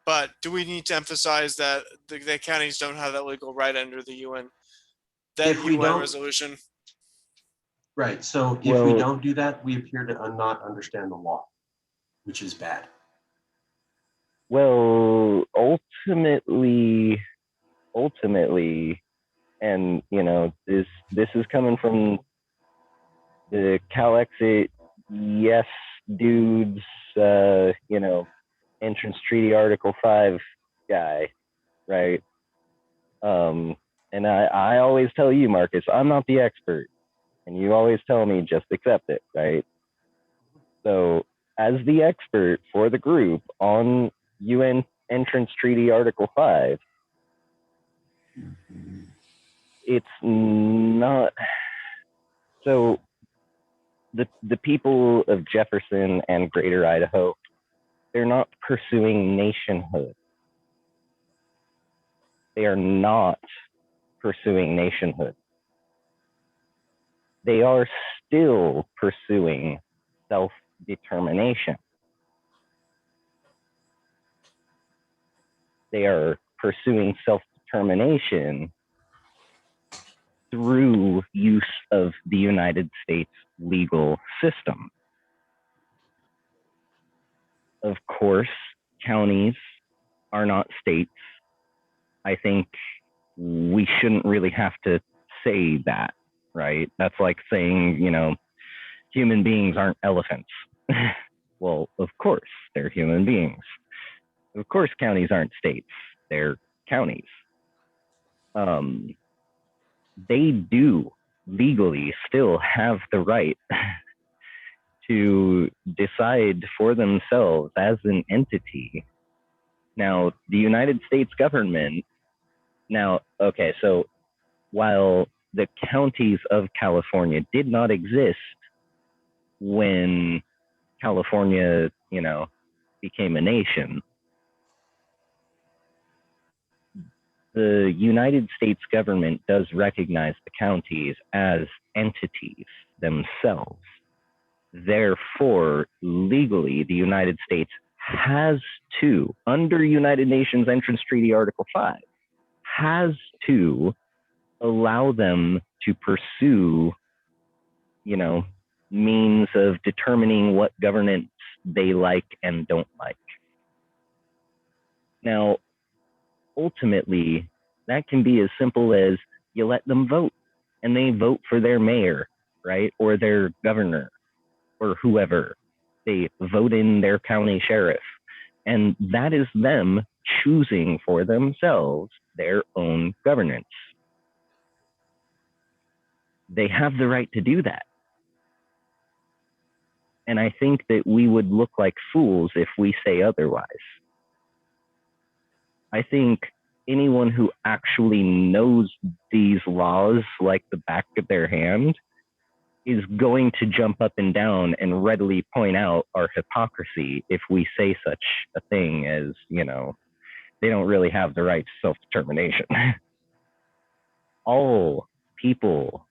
But do we need to emphasize that the counties don't have that legal right under the UN, resolution? Right. So if we don't do that, we appear to not understand the law, which is bad. Well, ultimately, and this is coming from the Cal Exit yes dudes, entrance treaty Article 5 guy, right? And I always tell you, Marcus, I'm not the expert. And you always tell me just accept it, right? So as the expert for the group on UN Entrance Treaty Article 5, it's not, so the people of Jefferson and Greater Idaho, they're not pursuing nationhood. They are not pursuing nationhood. They are still pursuing self-determination. They are pursuing self-determination through use of the United States legal system. Of course, counties are not states. I think we shouldn't really have to say that, right? That's like saying, human beings aren't elephants. Well, of course, they're human beings. Of course, counties aren't states. They're counties. They do legally still have the right to decide for themselves as an entity. Now, the United States government, so while the counties of California did not exist when California, became a nation, the United States government does recognize the counties as entities themselves. Therefore, legally, the United States has to, under United Nations Entrance Treaty Article 5, has to allow them to pursue, means of determining what governance they like and don't like. Now, ultimately, that can be as simple as you let them vote and they vote for their mayor, right? Or their governor or whoever. They vote in their county sheriff. And that is them choosing for themselves their own governance. They have the right to do that. And I think that we would look like fools if we say otherwise. I think anyone who actually knows these laws like the back of their hand is going to jump up and down and readily point out our hypocrisy if we say such a thing as, they don't really have the right to self-determination. All people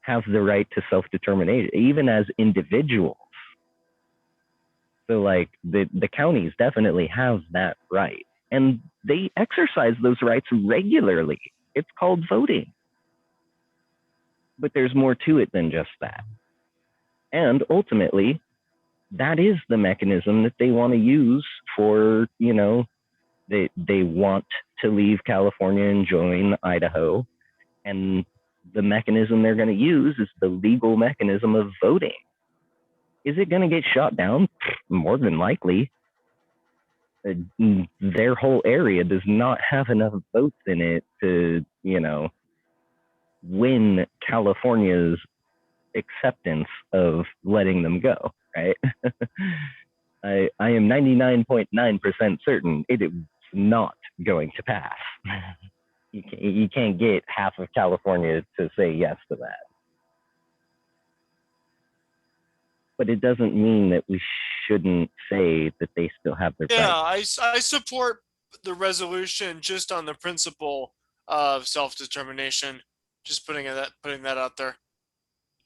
have the right to self-determination, even as individuals. So like the counties definitely have that right. And they exercise those rights regularly. It's called voting. But there's more to it than just that. And ultimately, that is the mechanism that they want to use for, they want to leave California and join Idaho. And the mechanism they're going to use is the legal mechanism of voting. Is it going to get shot down? More than likely. Their whole area does not have enough votes in it to, win California's acceptance of letting them go, right? I am 99.9% certain it is not going to pass. You can't get half of California to say yes to that. But it doesn't mean that we shouldn't say that they still have their rights. I support the resolution just on the principle of self-determination. Just putting that out there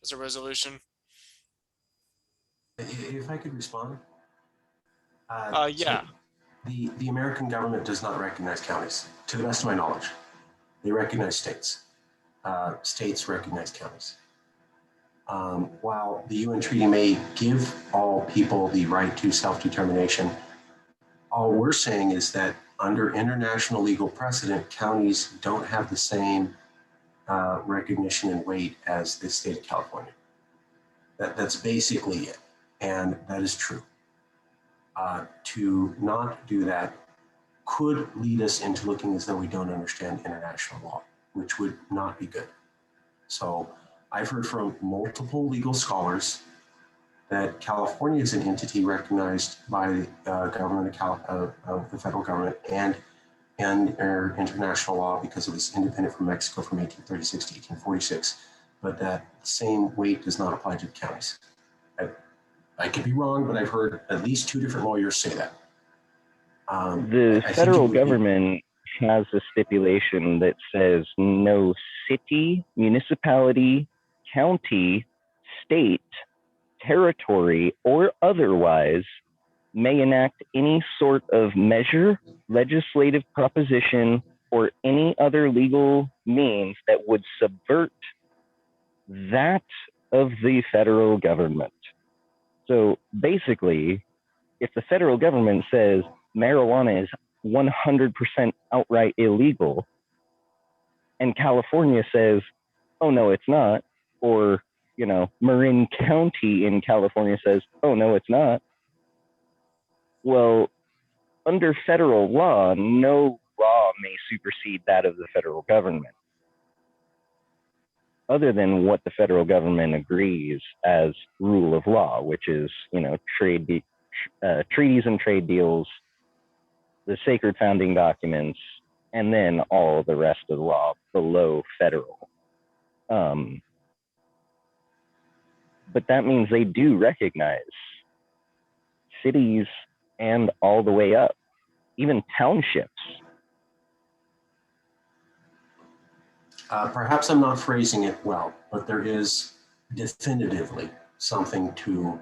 as a resolution. If I could respond. Yeah. So the American government does not recognize counties, to the best of my knowledge. They recognize states. States recognize counties. While the UN Treaty may give all people the right to self-determination, all we're saying is that under international legal precedent, counties don't have the same recognition and weight as the state of California. That's basically it. and that is true. To not do that could lead us into looking as though we don't understand international law, which would not be good. So I've heard from multiple legal scholars that California is an entity recognized by the government of the federal government and our international law because it was independent from Mexico from 1836 to 1846, but that the same weight does not apply to the counties. I could be wrong, but I've heard at least 2 different lawyers say that. The federal government has a stipulation that says no city, municipality, county, state, territory, or otherwise may enact any sort of measure, legislative proposition, or any other legal means that would subvert that of the federal government. So basically, if the federal government says marijuana is 100% outright illegal, and California says, oh, no, it's not, or, Marin County in California says, oh, no, it's not, well, under federal law, no law may supersede that of the federal government, other than what the federal government agrees as rule of law, which is, treaties and trade deals, the sacred founding documents, and then all the rest of the law below federal. But that means they do recognize cities and all the way up, even townships. Perhaps I'm not phrasing it well, but there is definitively something to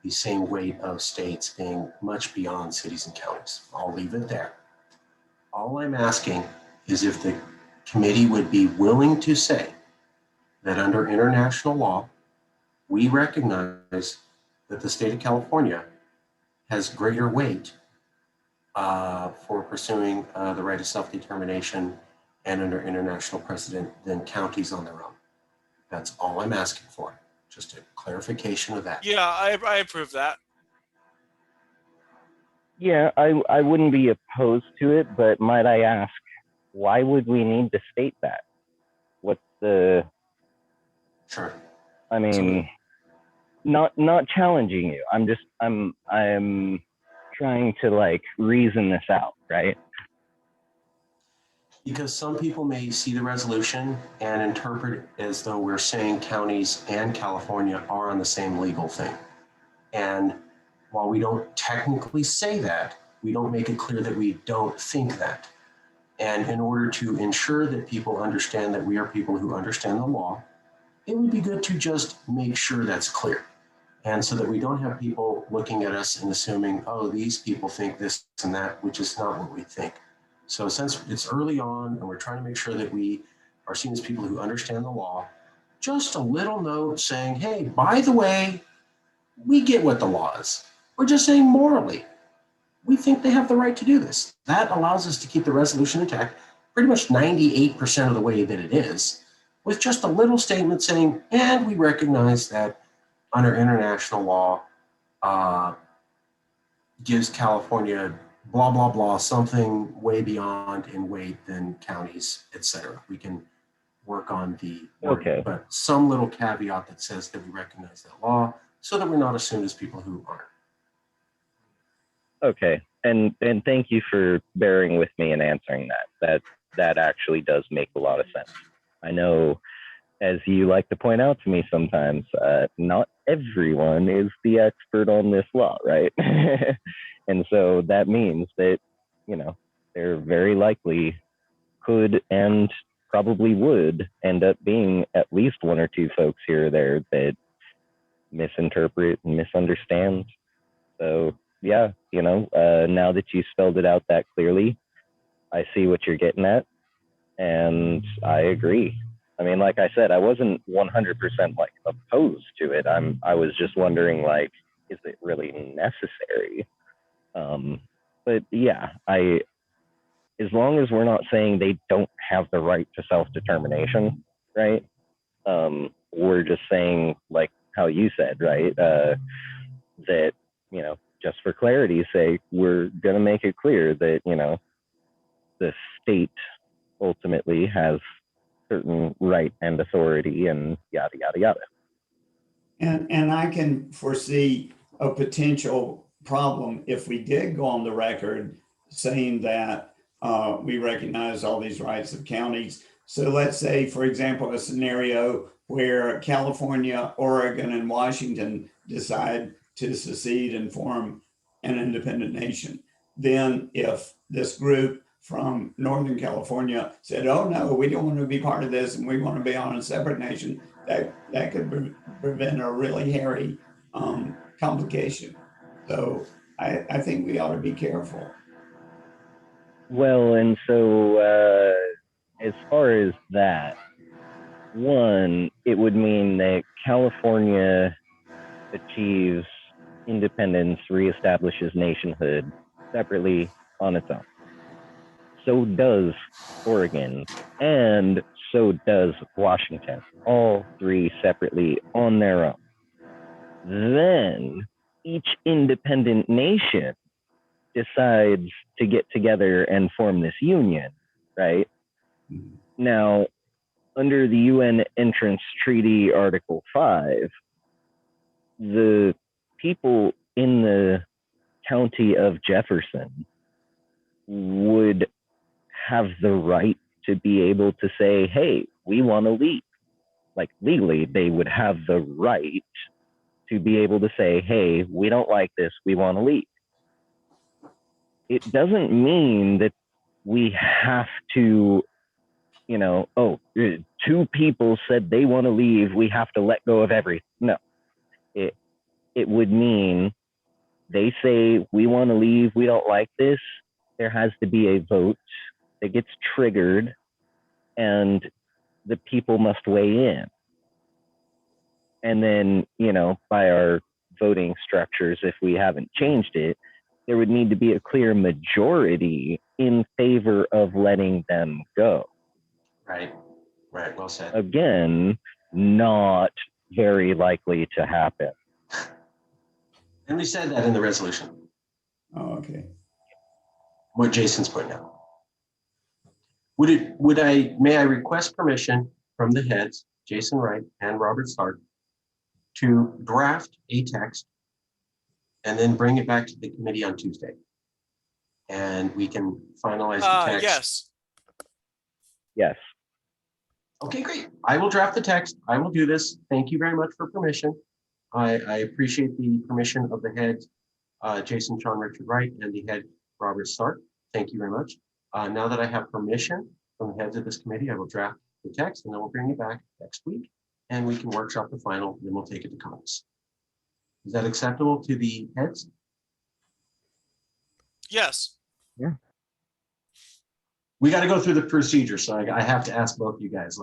the same weight of states being much beyond cities and counties. I'll leave it there. All I'm asking is if the committee would be willing to say that under international law, we recognize that the state of California has greater weight for pursuing the right of self-determination and under international precedent than counties on their own. That's all I'm asking for. Just a clarification of that. Yeah, I approve that. Yeah, I wouldn't be opposed to it, but might I ask, why would we need to state that? What's the... Sure. I mean, not challenging you. I'm trying to reason this out, right? Because some people may see the resolution and interpret it as though we're saying counties and California are on the same legal thing. And while we don't technically say that, we don't make it clear that we don't think that. And in order to ensure that people understand that we are people who understand the law, it would be good to just make sure that's clear. And so that we don't have people looking at us and assuming, oh, these people think this and that, which is not what we think. So since it's early on and we're trying to make sure that we are seen as people who understand the law, just a little note saying, hey, by the way, we get what the law is. We're just saying morally, we think they have the right to do this. That allows us to keep the resolution intact pretty much 98% of the way that it is, with just a little statement saying, and we recognize that under international law gives California blah, blah, blah, something way beyond in weight than counties, et cetera. We can work on the wording, but some little caveat that says that we recognize that law so that we're not assumed as people who aren't. Okay, and thank you for bearing with me and answering that. That actually does make a lot of sense. I know, as you like to point out to me sometimes, not everyone is the expert on this law, right? And so that means that, there very likely could and probably would end up being at least 1 or 2 folks here or there that misinterpret and misunderstand. So yeah, now that you spelled it out that clearly, I see what you're getting at, and I agree. I mean, like I said, I wasn't 100% opposed to it. I was just wondering, is it really necessary? But yeah, as long as we're not saying they don't have the right to self-determination, right? We're just saying, like how you said, right? that, just for clarity's sake, we're going to make it clear that, the state ultimately has certain right and authority and yada, yada, yada. And I can foresee a potential problem if we did go on the record saying that we recognize all these rights of counties. So let's say, for example, a scenario where California, Oregon, and Washington decide to secede and form an independent nation. Then if this group from Northern California said, oh no, we don't want to be part of this and we want to be on a separate nation, that could prevent a really hairy complication. So I think we ought to be careful. Well, and so as far as that, one, it would mean that California achieves independence, reestablishes nationhood separately on its own. So does Oregon, and so does Washington, all three separately on their own. Then each independent nation decides to get together and form this union, right? Now, under the UN Entrance Treaty, Article 5, the people in the county of Jefferson would have the right to be able to say, hey, we want to leave. Like legally, they would have the right to be able to say, hey, we don't like this, we want to leave. It doesn't mean that we have to, two people said they want to leave, we have to let go of everything. No, it would mean they say, we want to leave, we don't like this. There has to be a vote that gets triggered and the people must weigh in. And then, by our voting structures, if we haven't changed it, there would need to be a clear majority in favor of letting them go. Right. Well said. Again, not very likely to happen. And we said that in the resolution. Oh, okay. What Jason's putting out. May I request permission from the heads, Jason Wright and Robert Stark, to draft a text and then bring it back to the committee on Tuesday? And we can finalize the text. Yes. Okay, great. I will draft the text. I will do this. Thank you very much for permission. I appreciate the permission of the head, Jason, Sean, Richard Wright, and the head, Robert Stark. Thank you very much. Now that I have permission from the heads of this committee, I will draft the text and then we'll bring it back next week and we can workshop the final, and then we'll take it to Congress. Is that acceptable to the heads? Yes. Yeah. We got to go through the procedure. So I have to ask both you guys,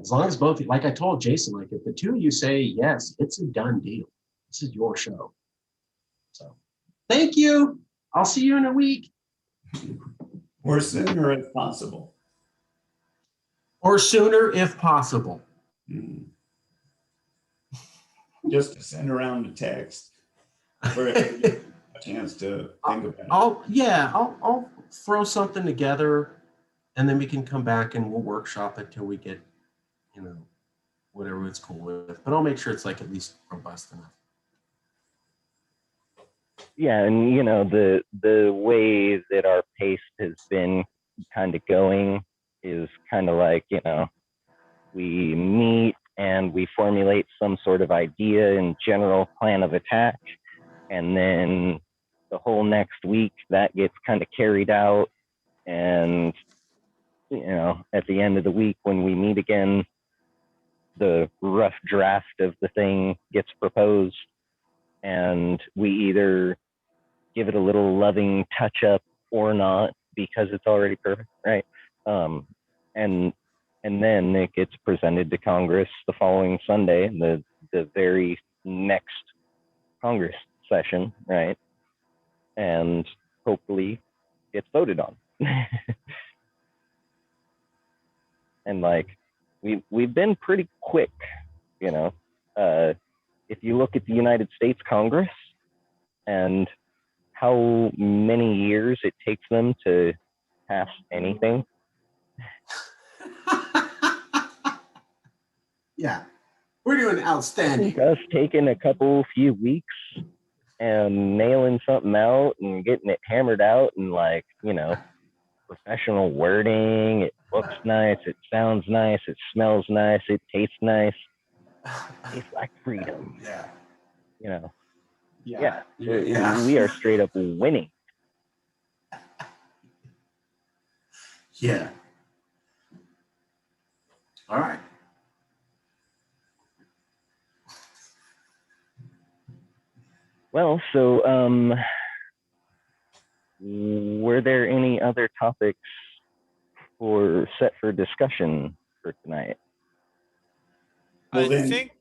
as long as both, like I told Jason, if the two of you say yes, it's a done deal. This is your show. So thank you. I'll see you in a week. Or sooner if possible. Or sooner if possible. Just to send around a text for a chance to think about it. I'll throw something together and then we can come back and we'll workshop it till we get, whatever it's cool with. But I'll make sure it's at least robust enough. Yeah, and the way that our pace has been kind of going is kind of we meet and we formulate some sort of idea and general plan of attack, and then the whole next week that gets kind of carried out, and at the end of the week when we meet again, the rough draft of the thing gets proposed and we either give it a little loving touch up or not because it's already perfect, right? And then it gets presented to Congress the following Sunday, the very next Congress session, right? And hopefully gets voted on. And we've been pretty quick, if you look at the United States Congress and how many years it takes them to pass anything, Yeah, we're doing I outstanding. think us taking a few weeks and nailing something out and getting it hammered out and, like, professional wording, it looks nice, it sounds nice, it smells nice, it tastes nice, tastes like freedom, Yeah. Yeah, Yeah. we are straight up winning. Yeah. All right. Well, so were there any other topics set for discussion for tonight? Well, I then, think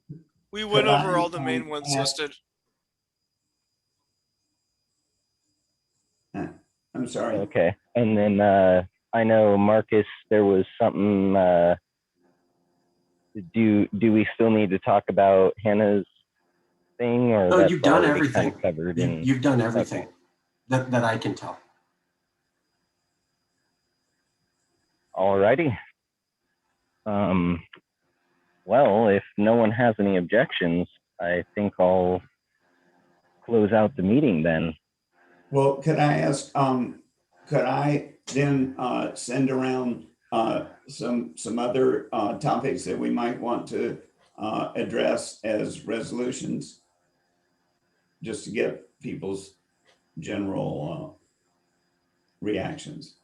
we could went I over all the main ones ask, listed. I'm sorry. Okay, and then I know, Marcus, there was something. Do we still need to talk about Hannah's thing, or No, that's you've done already kind everything. of covered? You've done everything Okay. that I can tell. Alrighty. Well, if no one has any objections, I think I'll close out the meeting then. Well, could I ask, could I then send around some other topics that we might want to address as resolutions? Just to get people's general reactions.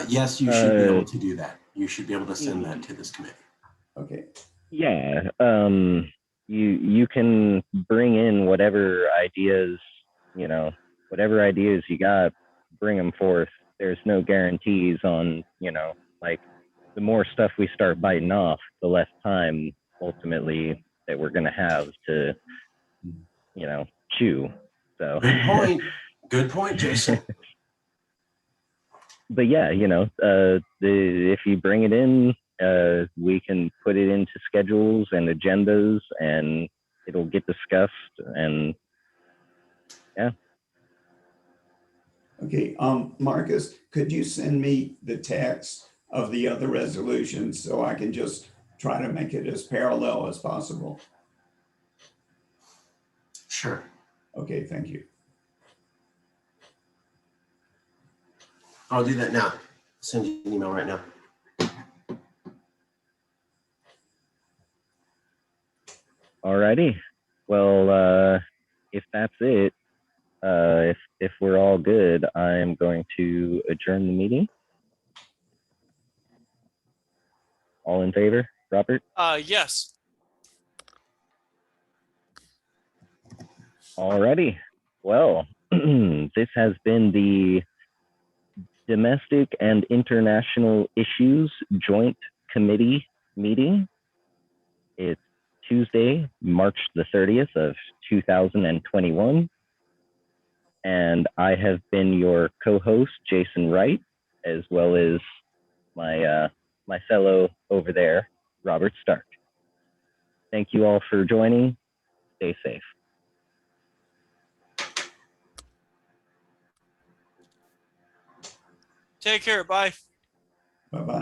Yes, you should be able to do that. You should be able to send that to this committee. Okay. Yeah. You can bring in whatever ideas, whatever ideas you got, bring them forth. There's no guarantees on, like, the more stuff we start biting off, the less time ultimately that we're going to have to, chew. So Good point. Good point, Jason. But yeah, if you bring it in, we can put it into schedules and agendas, and it'll get discussed. And yeah. Okay. Marcus, could you send me the text of the other resolutions so I can just try to make it as parallel as possible? Sure. Okay. Thank you. I'll do that now. Send you an email right now. Alrighty. Well, if that's it, if we're all good, I'm going to adjourn the meeting. All in favor? Robert? Yes. Alrighty. Well, this has been the Domestic and International Issues Joint Committee meeting. It's Tuesday, March the 30th of 2021. And I have been your co-host, Jason Wright, as well as my fellow over there, Robert Stark. Thank you all for joining. Stay safe. Take care. Bye. Bye-bye.